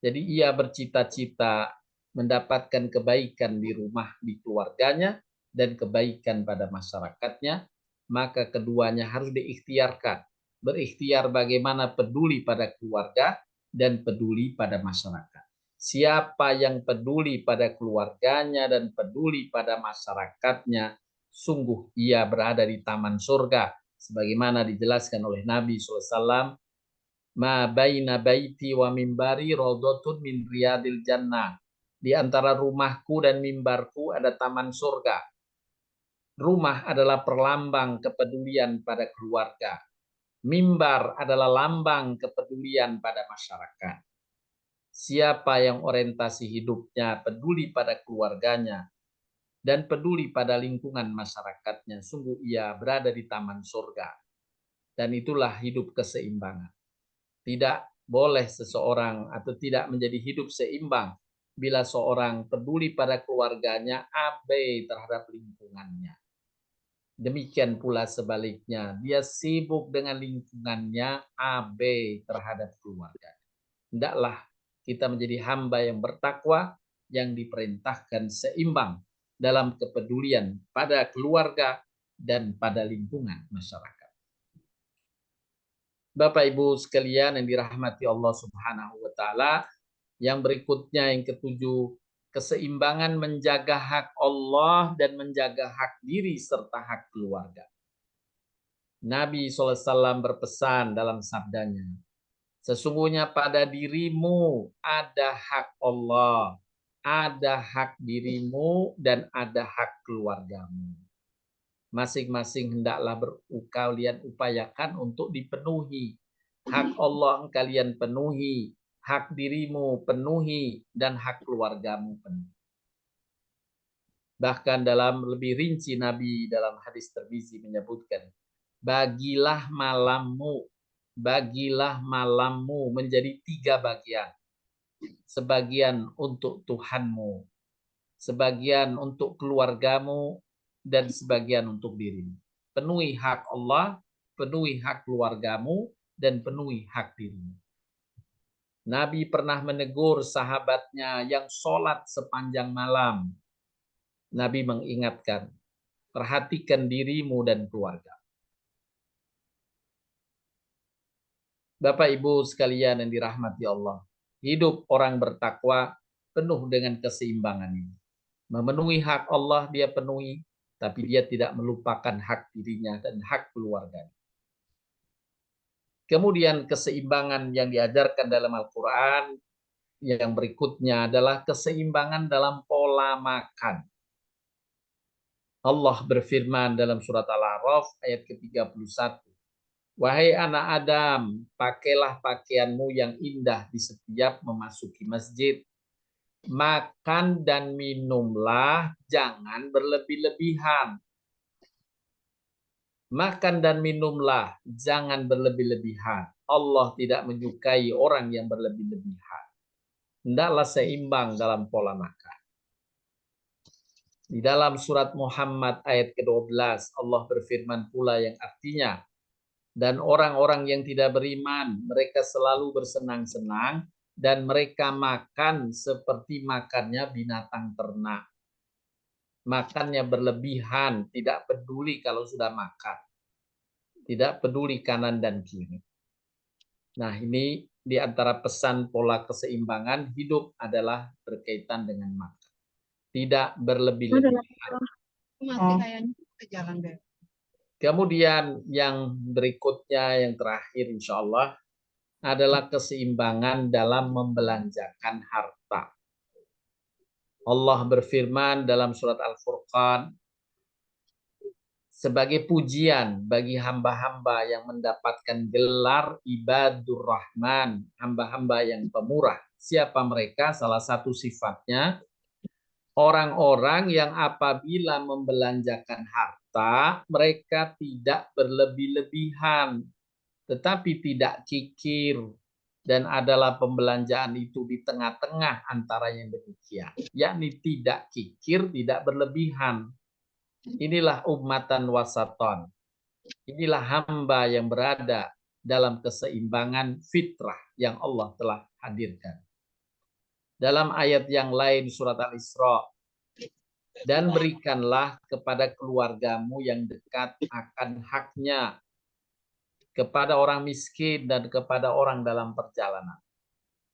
Jadi ia bercita-cita mendapatkan kebaikan di rumah, di keluarganya, dan kebaikan pada masyarakatnya, maka keduanya harus diikhtiarkan. Berikhtiar bagaimana peduli pada keluarga dan peduli pada masyarakat. Siapa yang peduli pada keluarganya dan peduli pada masyarakatnya, sungguh ia berada di taman surga. Sebagaimana dijelaskan oleh Nabi SAW, ma baina baiti wa mimbari raudhatun min riyadil jannah. Di antara rumahku dan mimbarku ada taman surga. Rumah adalah perlambang kepedulian pada keluarga. Mimbar adalah lambang kepedulian pada masyarakat. Siapa yang orientasi hidupnya peduli pada keluarganya dan peduli pada lingkungan masyarakatnya, sungguh ia berada di taman surga. Dan itulah hidup keseimbangan. Tidak boleh seseorang atau tidak menjadi hidup seimbang bila seorang peduli pada keluarganya, abai terhadap lingkungannya. Demikian pula sebaliknya, dia sibuk dengan lingkungannya, abai terhadap keluarga. Hendaklah kita menjadi hamba yang bertakwa, yang diperintahkan seimbang dalam kepedulian pada keluarga dan pada lingkungan masyarakat. Bapak Ibu sekalian yang dirahmati Allah Subhanahu wa taala, yang berikutnya yang ketujuh, keseimbangan menjaga hak Allah dan menjaga hak diri serta hak keluarga. Nabi SAW berpesan dalam sabdanya, sesungguhnya pada dirimu ada hak Allah, ada hak dirimu, dan ada hak keluargamu. Masing-masing hendaklah kalian upayakan untuk dipenuhi. Hak Allah kalian penuhi, hak dirimu penuhi, dan hak keluargamu penuhi. Bahkan dalam lebih rinci Nabi dalam hadis Tirmizi menyebutkan, bagilah malammu menjadi 3 bagian. Sebagian untuk Tuhanmu, sebagian untuk keluargamu, dan sebagian untuk dirimu. Penuhi hak Allah, penuhi hak keluargamu, dan penuhi hak dirimu. Nabi pernah menegur sahabatnya yang sholat sepanjang malam. Nabi mengingatkan, perhatikan dirimu dan keluarga. Bapak Ibu sekalian yang dirahmati Allah, hidup orang bertakwa penuh dengan keseimbangan ini. Memenuhi hak Allah dia penuhi, tapi dia tidak melupakan hak dirinya dan hak keluarganya. Kemudian keseimbangan yang diajarkan dalam Al-Quran yang berikutnya adalah keseimbangan dalam pola makan. Allah berfirman dalam surat Al-A'raf ayat ke-31. Wahai anak Adam, pakailah pakaianmu yang indah di setiap memasuki masjid. Makan dan minumlah, jangan berlebih-lebihan. Makan dan minumlah, jangan berlebih-lebihan. Allah tidak menyukai orang yang berlebih-lebihan. Hendaklah seimbang dalam pola makan. Di dalam surat Muhammad ayat ke-12, Allah berfirman pula yang artinya, dan orang-orang yang tidak beriman, mereka selalu bersenang-senang, dan mereka makan seperti makannya binatang ternak. Makannya berlebihan, tidak peduli kalau sudah makan. Tidak peduli kanan dan kiri. Nah, ini di antara pesan pola keseimbangan hidup adalah berkaitan dengan makan. Tidak berlebih-lebihan. Kemudian yang berikutnya, yang terakhir insya Allah, adalah keseimbangan dalam membelanjakan harta. Allah berfirman dalam surat Al-Furqan, sebagai pujian bagi hamba-hamba yang mendapatkan gelar ibadur rahman, hamba-hamba yang pemurah. Siapa mereka? Salah satu sifatnya, orang-orang yang apabila membelanjakan harta, mereka tidak berlebih-lebihan, tetapi tidak kikir, dan adalah pembelanjaan itu di tengah-tengah antara yang demikian, yakni tidak kikir, tidak berlebihan. Inilah ummatan wasaton. Inilah hamba yang berada dalam keseimbangan fitrah yang Allah telah hadirkan. Dalam ayat yang lain surat Al-Isra, dan berikanlah kepada keluargamu yang dekat akan haknya, kepada orang miskin dan kepada orang dalam perjalanan.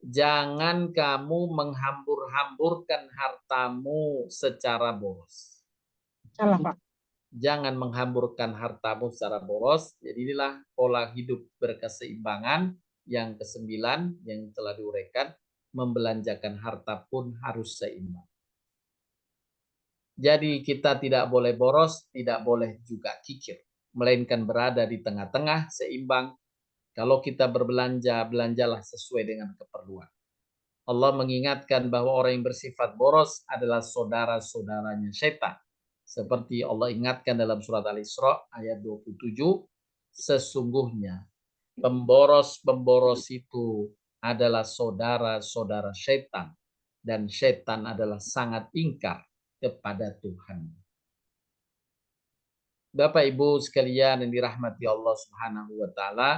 Jangan kamu menghambur-hamburkan hartamu secara boros. Salah, Pak. Jangan menghamburkan hartamu secara boros. Jadi inilah pola hidup berkeseimbangan yang ke-9 yang telah diuraikan. Membelanjakan harta pun harus seimbang. Jadi kita tidak boleh boros, tidak boleh juga kikir, melainkan berada di tengah-tengah, seimbang. Kalau kita berbelanja, belanjalah sesuai dengan keperluan. Allah mengingatkan bahwa orang yang bersifat boros adalah saudara-saudaranya setan. Seperti Allah ingatkan dalam surat Al-Isra ayat 27, sesungguhnya pemboros-pemboros itu adalah saudara-saudara setan, dan setan adalah sangat ingkar kepada Tuhan. Bapak Ibu sekalian yang dirahmati Allah Subhanahu wa taala,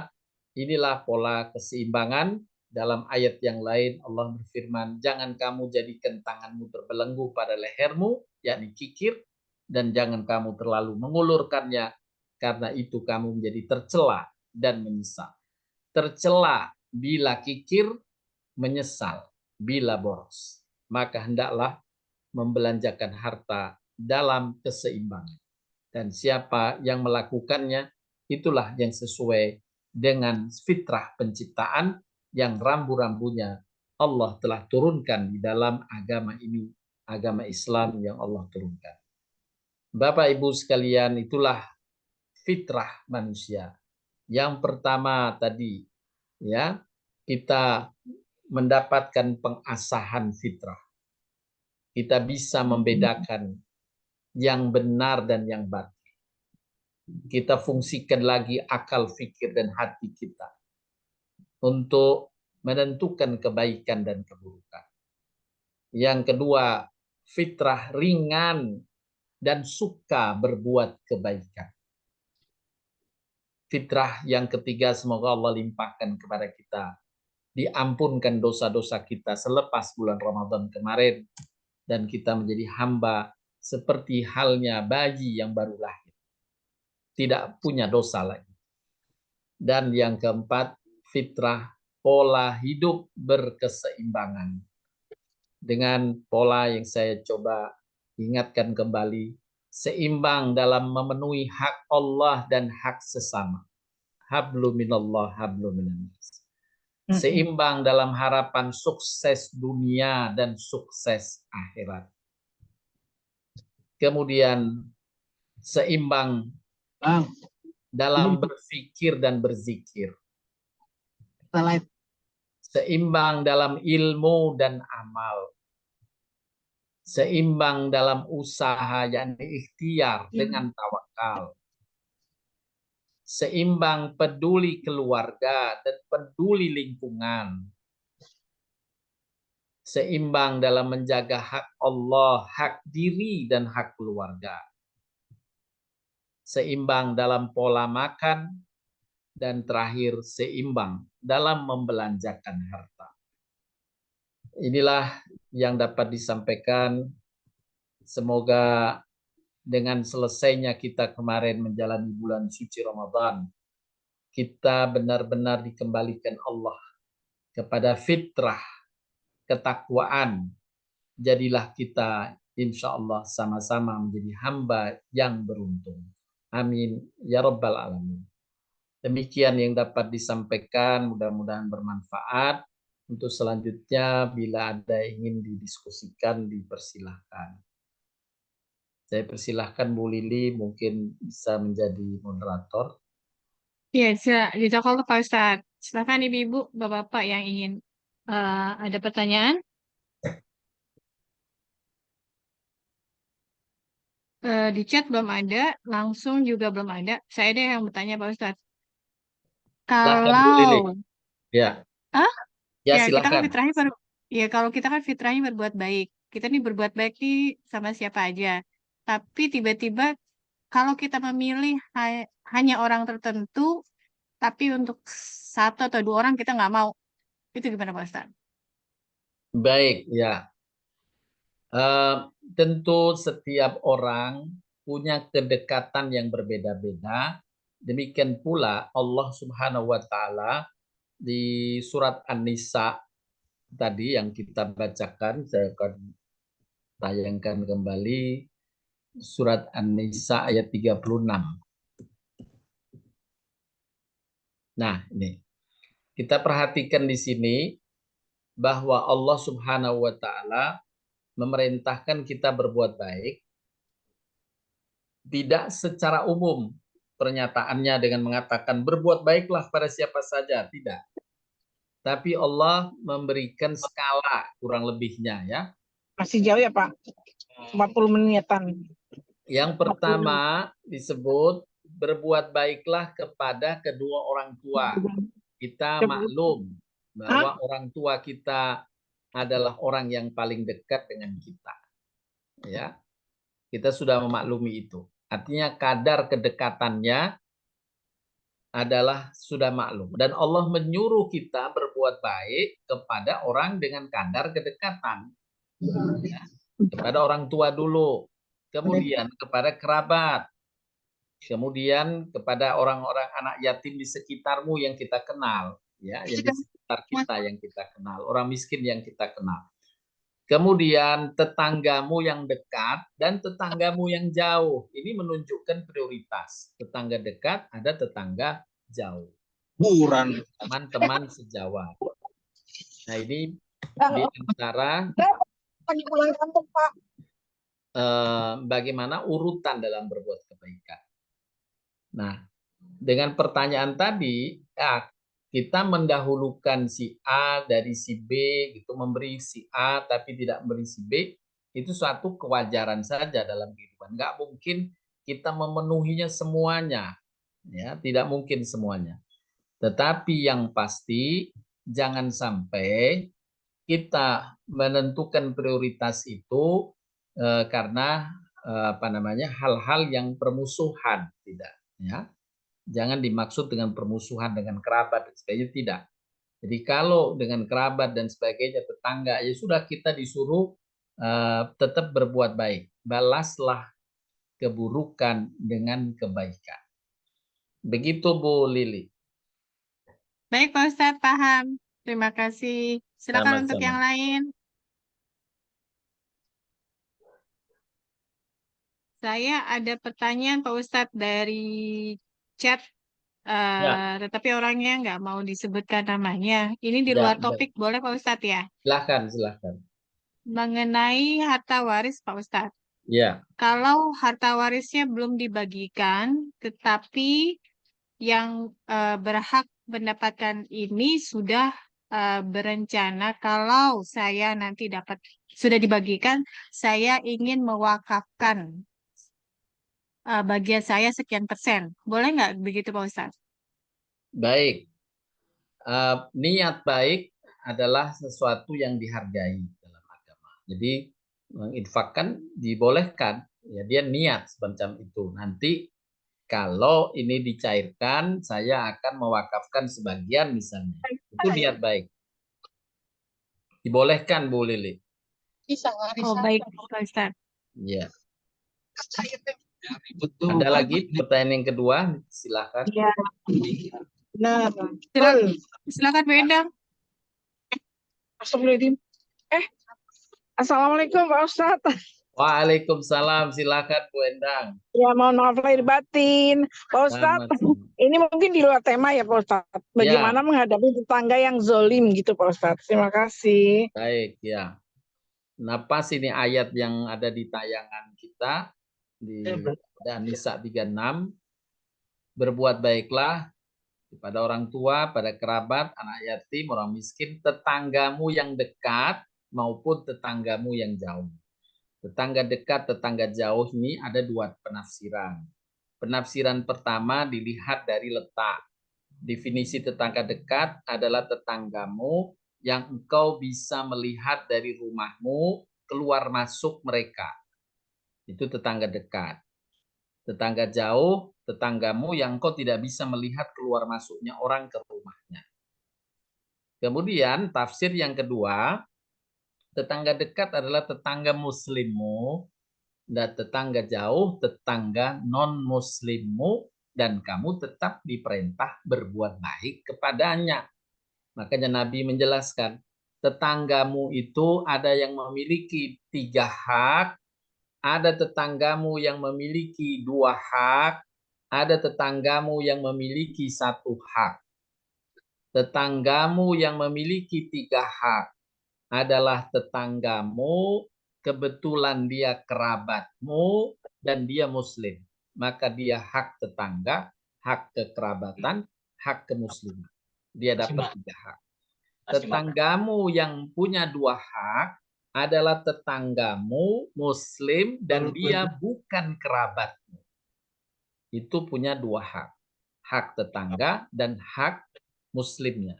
inilah pola keseimbangan. Dalam ayat yang lain Allah berfirman, jangan kamu jadikan tanganmu terbelenggu pada lehermu, yakni kikir, dan jangan kamu terlalu mengulurkannya, karena itu kamu menjadi tercela dan menyesal. Tercela bila kikir, menyesal bila boros. Maka hendaklah membelanjakan harta dalam keseimbangan. Dan siapa yang melakukannya, itulah yang sesuai dengan fitrah penciptaan yang rambu-rambunya Allah telah turunkan di dalam agama ini, agama Islam yang Allah turunkan. Bapak Ibu sekalian, itulah fitrah manusia. Yang pertama tadi, ya, kita mendapatkan pengasahan fitrah. Kita bisa membedakan yang benar dan yang batil. Kita fungsikan lagi akal, fikir, dan hati kita untuk menentukan kebaikan dan keburukan. Yang kedua, fitrah ringan dan suka berbuat kebaikan. Fitrah yang ketiga, semoga Allah limpahkan kepada kita, diampunkan dosa-dosa kita selepas bulan Ramadan kemarin, dan kita menjadi hamba seperti halnya bayi yang baru lahir, tidak punya dosa lagi. Dan yang keempat, fitrah pola hidup berkeseimbangan. Dengan pola yang saya coba ingatkan kembali, seimbang dalam memenuhi hak Allah dan hak sesama. Hablu minallah, hablu minannas. Seimbang dalam harapan sukses dunia dan sukses akhirat. Kemudian seimbang dalam berpikir dan berzikir. Seimbang dalam ilmu dan amal. Seimbang dalam usaha, yakni ikhtiar dengan tawakal. Seimbang peduli keluarga dan peduli lingkungan. Seimbang dalam menjaga hak Allah, hak diri dan hak keluarga. Seimbang dalam pola makan, dan terakhir seimbang dalam membelanjakan harta. Inilah yang dapat disampaikan. Semoga dengan selesainya kita kemarin menjalani bulan suci Ramadan, kita benar-benar dikembalikan Allah kepada fitrah, ketakwaan. Jadilah kita insya Allah sama-sama menjadi hamba yang beruntung. Amin. Ya Rabbal Alamin. Demikian yang dapat disampaikan, mudah-mudahan bermanfaat. Untuk selanjutnya, bila ada yang ingin didiskusikan, dipersilahkan. Saya persilahkan Bu Lili mungkin bisa menjadi moderator. Ya, jazakallah Pak Ustadz. Silakan ibu-ibu, bapak-bapak yang ingin ada pertanyaan. Di chat belum ada, langsung juga belum ada. Saya deh yang bertanya Pak Ustadz. Silakan Bu Lili. Kalau Ya, ah ya ya kita kan silakan. fitrahnya ya kalau kita kan fitrahnya berbuat baik. Kita nih berbuat baik nih sama siapa aja. Tapi tiba-tiba kalau kita memilih hanya orang tertentu, tapi untuk satu atau dua orang kita nggak mau, itu gimana Pak Ustadz? Baik, ya. Tentu setiap orang punya kedekatan yang berbeda-beda. Demikian pula Allah Subhanahu wa Ta'ala di surat An-Nisa tadi yang kita bacakan, saya akan tayangkan kembali surat An-Nisa ayat 36. Nah, ini kita perhatikan di sini bahwa Allah Subhanahu wa Ta'ala memerintahkan kita berbuat baik tidak secara umum pernyataannya dengan mengatakan berbuat baiklah pada siapa saja, tidak. Tapi Allah memberikan skala kurang lebihnya ya. Masih jauh ya Pak, 40 menitan. Yang pertama disebut berbuat baiklah kepada kedua orang tua. Kita maklum bahwa orang tua kita adalah orang yang paling dekat dengan kita. Ya. Kita sudah memaklumi itu. Artinya kadar kedekatannya adalah sudah maklum. Dan Allah menyuruh kita berbuat baik kepada orang dengan kadar kedekatan. Ya. Kepada orang tua dulu. Kemudian kepada kerabat. Kemudian kepada orang-orang anak yatim di sekitarmu yang kita kenal. Ya, yang di sekitar kita yang kita kenal. Orang miskin yang kita kenal. Kemudian tetanggamu yang dekat dan tetanggamu yang jauh. Ini menunjukkan prioritas. Tetangga dekat, ada tetangga jauh. Teman-teman sejawat. Nah ini di antara bagaimana urutan dalam berbuat kebaikan. Nah, dengan pertanyaan tadi, ya, kita mendahulukan si A dari si B, gitu, memberi si A tapi tidak memberi si B, itu suatu kewajaran saja dalam kehidupan. Nggak mungkin kita memenuhinya semuanya, ya, tidak mungkin semuanya. Tetapi yang pasti jangan sampai kita menentukan prioritas itu karena hal-hal yang permusuhan, tidak, ya. Jangan dimaksud dengan permusuhan dengan kerabat dan sebagainya, tidak. Jadi kalau dengan kerabat dan sebagainya, tetangga, ya sudah kita disuruh tetap berbuat baik. Balaslah keburukan dengan kebaikan. Begitu Bu Lili. Baik Pak Ustadz, paham. Terima kasih. Silakan untuk yang lain. Saya ada pertanyaan Pak Ustadz dari chat, tetapi orangnya nggak mau disebutkan namanya. Ini di luar topik, boleh Pak Ustadz ya? Silakan, silakan. Mengenai harta waris Pak Ustadz. Ya. Kalau harta warisnya belum dibagikan, tetapi yang berhak mendapatkan ini sudah berencana kalau saya nanti sudah dibagikan, saya ingin mewakafkan bagian saya sekian persen. Boleh nggak begitu Pak Ustadz? Baik. Niat baik adalah sesuatu yang dihargai dalam agama. Jadi menginfakkan dibolehkan. Ya, dia niat semacam itu. Nanti kalau ini dicairkan, saya akan mewakafkan sebagian misalnya. Itu niat baik. Dibolehkan Bu Lili. Oh baik Pak Ustadz. Ya. Ada lagi pertanyaan yang kedua, silakan. Ya. Benar. Silakan, Betul. silakan Bu Endang. Astagfirullahaladzim. Assalamualaikum Pak Ustadz. Waalaikumsalam, silakan Bu Endang. Ya, mohon maaf lahir batin. Pak Ustadz, Sama-sama. ini mungkin di luar tema ya Pak Ustadz. Bagaimana Ya, menghadapi tetangga yang zolim gitu Pak Ustadz. Terima kasih. baik ya. Nah, pas ini ayat yang ada di tayangan kita di An-Nisa 36, berbuat baiklah kepada orang tua, pada kerabat, anak yatim, orang miskin, tetanggamu yang dekat maupun tetanggamu yang jauh. Tetangga dekat, tetangga jauh ini ada dua penafsiran. Penafsiran pertama dilihat dari letak. Definisi tetangga dekat adalah tetanggamu yang engkau bisa melihat dari rumahmu keluar masuk mereka. Itu tetangga dekat. Tetangga jauh, tetanggamu yang engkau tidak bisa melihat keluar masuknya orang ke rumahnya. Kemudian tafsir yang kedua, tetangga dekat adalah tetangga muslimmu, dan tetangga jauh, tetangga non-muslimmu, dan kamu tetap diperintah berbuat baik kepadanya. Makanya Nabi menjelaskan, tetanggamu itu ada yang memiliki 3 hak, ada tetanggamu yang memiliki 2 hak, ada tetanggamu yang memiliki 1 hak. Tetanggamu yang memiliki 3 hak adalah tetanggamu, kebetulan dia kerabatmu, dan dia muslim. Maka dia hak tetangga, hak kekerabatan, hak kemusliman. Dia dapat 3 hak. Tetanggamu yang punya 2 hak adalah tetanggamu muslim dan dia bukan kerabatmu. Itu punya 2 hak. Hak tetangga dan hak muslimnya.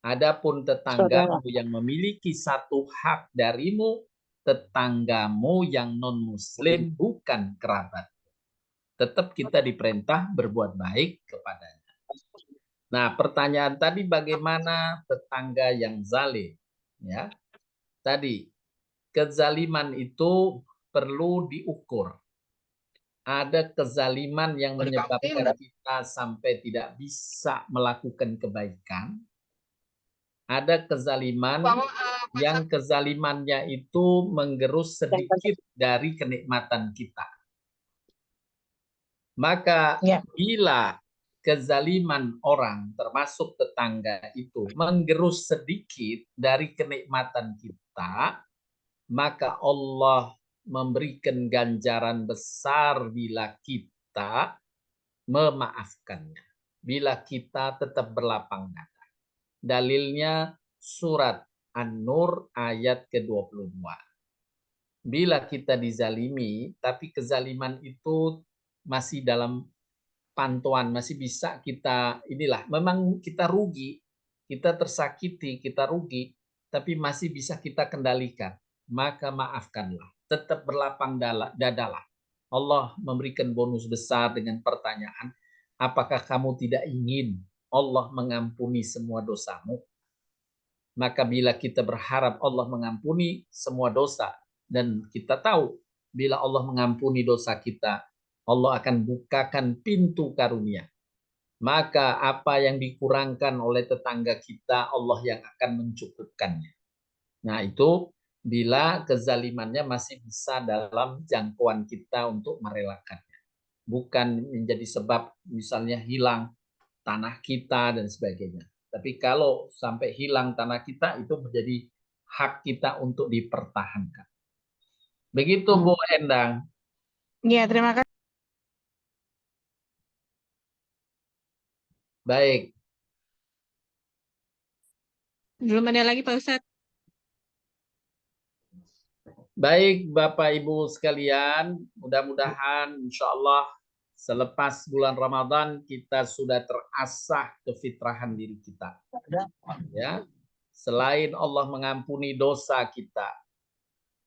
Adapun tetanggamu yang memiliki 1 hak darimu, tetanggamu yang non-muslim bukan kerabat. Tetap kita diperintah berbuat baik kepadanya. Nah, pertanyaan tadi bagaimana tetangga yang zalim? Ya, tadi kezaliman itu perlu diukur. Ada kezaliman yang menyebabkan kita sampai tidak bisa melakukan kebaikan. Ada kezaliman yang kezalimannya itu menggerus sedikit dari kenikmatan kita. Maka bila kezaliman orang termasuk tetangga itu menggerus sedikit dari kenikmatan kita, maka Allah memberikan ganjaran besar bila kita memaafkannya. Bila kita tetap berlapang dada. Dalilnya surat An-Nur ayat ke-22. Bila kita dizalimi, tapi kezaliman itu masih dalam pantauan, masih bisa kita, memang kita rugi, kita tersakiti, kita rugi, tapi masih bisa kita kendalikan. Maka maafkanlah, tetap berlapang dadalah. Allah memberikan bonus besar dengan pertanyaan, apakah kamu tidak ingin Allah mengampuni semua dosamu? Maka bila kita berharap Allah mengampuni semua dosa, dan kita tahu bila Allah mengampuni dosa kita, Allah akan bukakan pintu karunia. Maka apa yang dikurangkan oleh tetangga kita, Allah yang akan mencukupkannya. Nah, itu bila kezalimannya masih bisa dalam jangkauan kita untuk merelakannya. Bukan menjadi sebab misalnya hilang tanah kita dan sebagainya. Tapi kalau sampai hilang tanah kita, itu menjadi hak kita untuk dipertahankan. Begitu Bu Endang. Ya, terima kasih. Baik. Belum ada lagi Pak Ustadz. Baik Bapak Ibu sekalian, mudah-mudahan insya Allah selepas bulan Ramadan kita sudah terasah kefitrahan diri kita. Ya, selain Allah mengampuni dosa kita,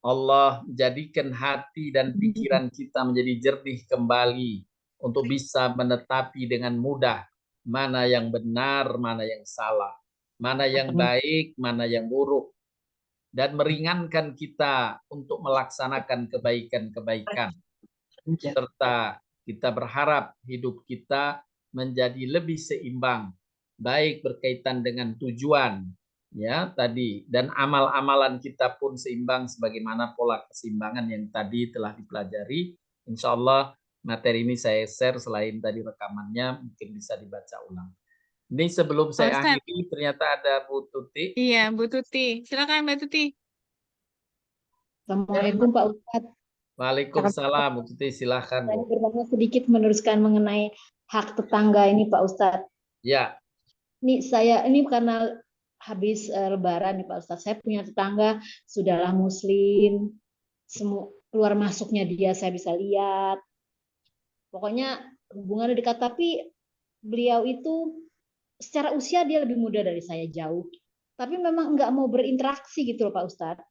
Allah jadikan hati dan pikiran kita menjadi jernih kembali untuk bisa menetapi dengan mudah mana yang benar, mana yang salah, mana yang baik, mana yang buruk, dan meringankan kita untuk melaksanakan kebaikan-kebaikan. Serta kita berharap hidup kita menjadi lebih seimbang baik berkaitan dengan tujuan ya tadi, dan amal-amalan kita pun seimbang sebagaimana pola keseimbangan yang tadi telah dipelajari. Insya Allah materi ini saya share, selain tadi rekamannya mungkin bisa dibaca ulang. Ini sebelum Pak saya Ustadz, akhiri, ternyata ada Bu Tuti. iya Bu Tuti. Silakan Mbak Tuti. Assalamualaikum Pak Ustadz. Waalaikumsalam Bu Tuti, silahkan Saya Bu. bertanya sedikit meneruskan mengenai hak tetangga ini Pak Ustadz. Ya, Ini karena habis Lebaran nih Pak Ustadz. Saya punya tetangga sudahlah Muslim, semua keluar masuknya dia saya bisa lihat. Pokoknya hubungannya dekat, tapi beliau itu secara usia dia lebih muda dari saya jauh. Tapi memang nggak mau berinteraksi gitu loh Pak Ustadz.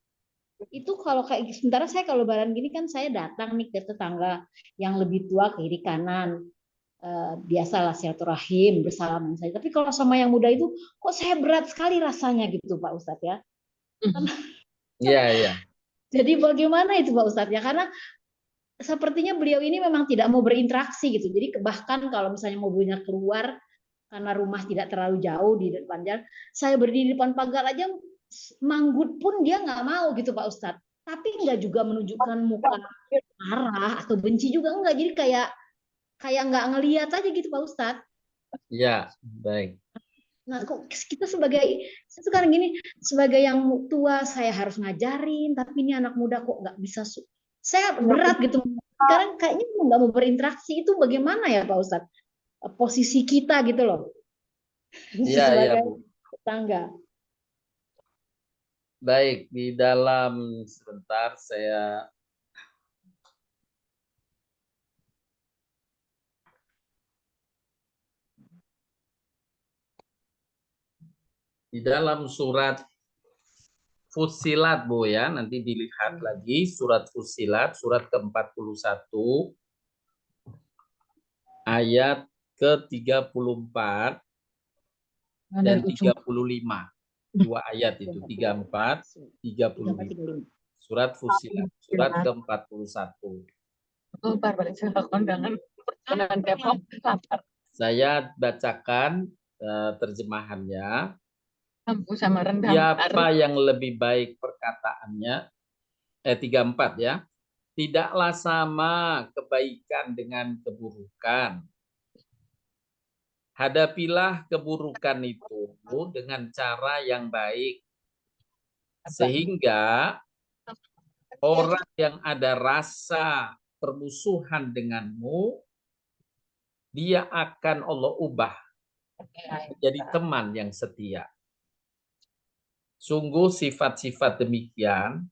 Itu kalau kayak sementara saya kalau lebaran gini kan saya datang nih ke tetangga yang lebih tua kiri kanan, biasalah silaturahim bersalaman saya. Tapi kalau sama yang muda itu kok saya berat sekali rasanya gitu Pak Ustadz ya. iya. Jadi bagaimana itu Pak Ustadz ya, karena sepertinya beliau ini memang tidak mau berinteraksi gitu. Jadi bahkan kalau misalnya mobilnya keluar karena rumah tidak terlalu jauh di depan jalan, saya berdiri di depan pagar aja manggut pun dia nggak mau gitu Pak Ustadz. Tapi nggak juga menunjukkan muka marah atau benci juga enggak. Jadi kayak nggak ngelihat aja gitu Pak Ustadz. Ya, baik. Nah, kok kita sekarang gini, sebagai yang tua saya harus ngajarin, tapi ini anak muda kok nggak bisa. Saya berat gitu. Sekarang kayaknya nggak mau berinteraksi, itu bagaimana ya Pak Ustadz? Posisi kita gitu loh. Iya, sebagai Bu. tetangga. Baik, di dalam sebentar saya di dalam surat Fussilat Bu ya, nanti dilihat lagi surat Fussilat surat ke-41 ayat ke-34 dan 35. Dua ayat itu, 34, 35. Surat Fussilat, surat ke-41. Saya bacakan terjemahannya. Siapa yang lebih baik perkataannya, 34 ya. Tidaklah sama kebaikan dengan keburukan. Hadapilah keburukan itu dengan cara yang baik. Sehingga orang yang ada rasa permusuhan denganmu, dia akan Allah ubah menjadi teman yang setia. Sungguh sifat-sifat demikian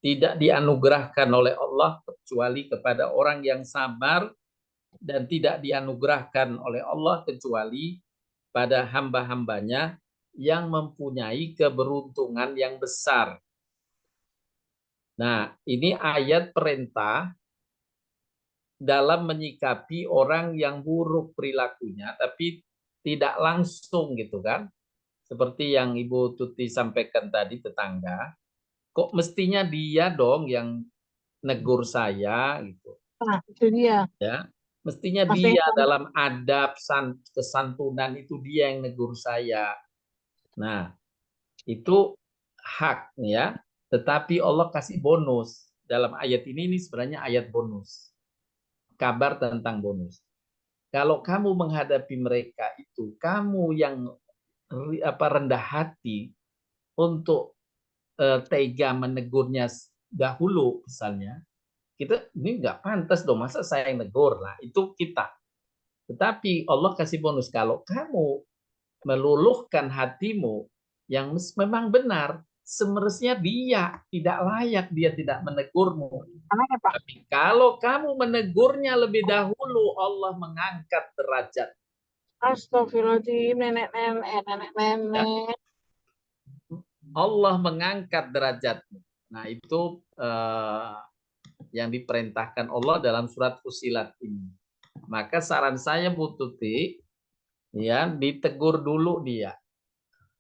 tidak dianugerahkan oleh Allah kecuali kepada orang yang sabar, dan tidak dianugerahkan oleh Allah kecuali pada hamba-hambanya yang mempunyai keberuntungan yang besar. Nah, ini ayat perintah dalam menyikapi orang yang buruk perilakunya, tapi tidak langsung gitu kan. Seperti yang Ibu Tuti sampaikan tadi, tetangga, kok mestinya dia dong yang negur saya gitu. Nah, itu dia. Ya, mestinya Pasti dia dalam adab kesantunan itu dia yang negur saya. Nah, itu hak ya. Tetapi Allah kasih bonus dalam ayat ini sebenarnya ayat bonus. Kabar tentang bonus. Kalau kamu menghadapi mereka itu, kamu yang rendah hati untuk tega menegurnya dahulu misalnya, kita ini nggak pantas dong, masa saya yang negur lah, itu kita. Tetapi Allah kasih bonus, kalau kamu meluluhkan hatimu yang memang benar, sebenarnya dia tidak layak, dia tidak menegurmu. Tapi kalau kamu menegurnya lebih dahulu, Allah mengangkat derajat. Astagfirullahaladzim, nenek-nenek. Allah mengangkat derajatmu. Nah, itu yang diperintahkan Allah dalam surat Fussilat ini. Maka saran saya Bu Tuti, ya, ditegur dulu dia.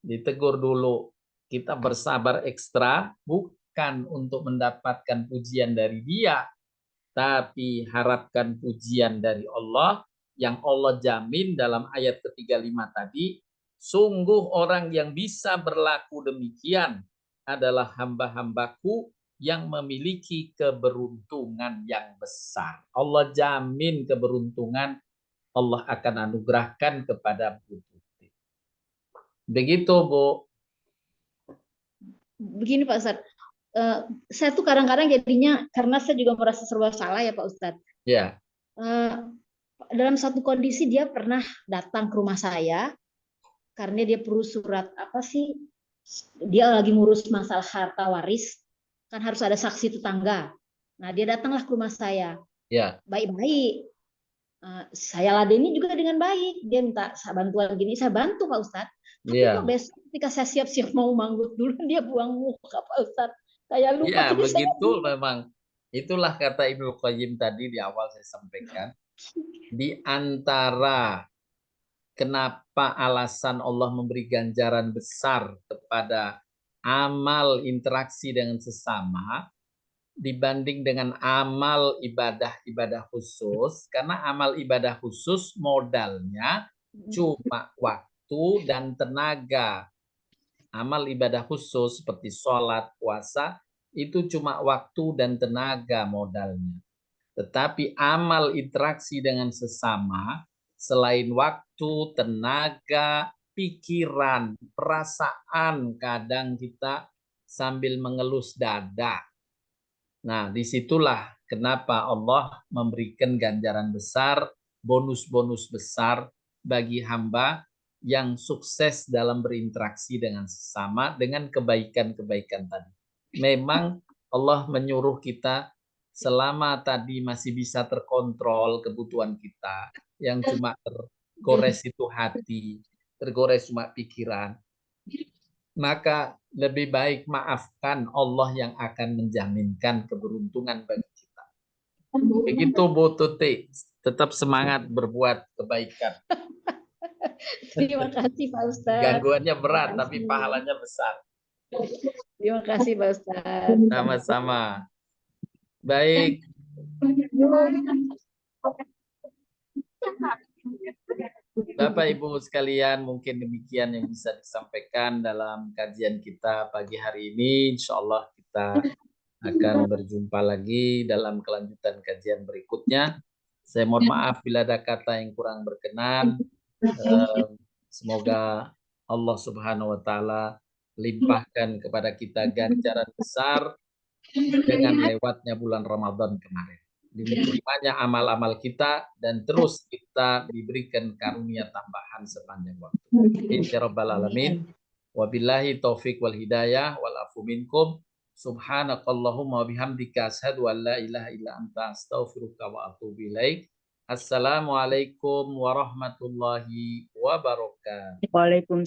Ditegur dulu. Kita bersabar ekstra, bukan untuk mendapatkan pujian dari dia, tapi harapkan pujian dari Allah yang Allah jamin dalam ayat ke-35 tadi, Sungguh orang yang bisa berlaku demikian adalah hamba-hambaku yang memiliki keberuntungan yang besar. Allah jamin keberuntungan, Allah akan anugerahkan kepada Bu Tuti. Begitu, Bu. Begini Pak Ustadz, saya tuh kadang-kadang jadinya, karena saya juga merasa serba salah ya Pak Ustadz. Ya. Dalam satu kondisi dia pernah datang ke rumah saya, karena dia perlu surat apa sih, dia lagi ngurus masalah harta waris, kan harus ada saksi tetangga. Nah dia datanglah ke rumah saya, Ya. baik-baik. Saya ladeni juga dengan baik. Dia minta bantuan gini, saya bantu Pak Ustadz. Tapi kok besok ketika saya siap-siap mau manggut dulu, dia buang muka Pak Ustadz. Kayak lupa. Ya, begitu memang. Itulah kata Ibnu Qayyim tadi di awal saya sampaikan. Di antara kenapa alasan Allah memberi ganjaran besar kepada amal interaksi dengan sesama dibanding dengan amal ibadah-ibadah khusus, karena amal ibadah khusus modalnya cuma waktu dan tenaga. Amal ibadah khusus seperti sholat, puasa, itu cuma waktu dan tenaga modalnya. Tetapi amal interaksi dengan sesama, selain waktu, tenaga, pikiran, perasaan, kadang kita sambil mengelus dada. Nah, disitulah kenapa Allah memberikan ganjaran besar, bonus-bonus besar bagi hamba yang sukses dalam berinteraksi dengan sesama dengan kebaikan-kebaikan tadi. Memang Allah menyuruh kita selama tadi masih bisa terkontrol kebutuhan kita, yang cuma tergores itu hati, tergores cuma pikiran, maka lebih baik maafkan, Allah yang akan menjaminkan keberuntungan bagi kita. Begitu Bu Tuti, tetap semangat berbuat kebaikan. Terima kasih Pak Ustadz. Gangguannya berat tapi pahalanya besar. Terima kasih Pak Ustadz. Sama-sama. Baik. Bapak Ibu sekalian, mungkin demikian yang bisa disampaikan dalam kajian kita pagi hari ini. Insya Allah kita akan berjumpa lagi dalam kelanjutan kajian berikutnya. Saya mohon maaf bila ada kata yang kurang berkenan. Semoga Allah Subhanahu wa Ta'ala limpahkan kepada kita ganjaran besar dengan lewatnya bulan Ramadan kemarin. Diterimanya amal-amal kita dan terus kita diberikan karunia tambahan sepanjang waktu. Amin ya rabbal alamin. Wabillahi taufik wal hidayah wal afu minkum. Subhanakallahumma wa bihamdika asyhadu an la ilaha illa anta astaghfiruka wa atubu ilaik. Assalamualaikum warahmatullahi wabarakatuh. Waalaikumsalam.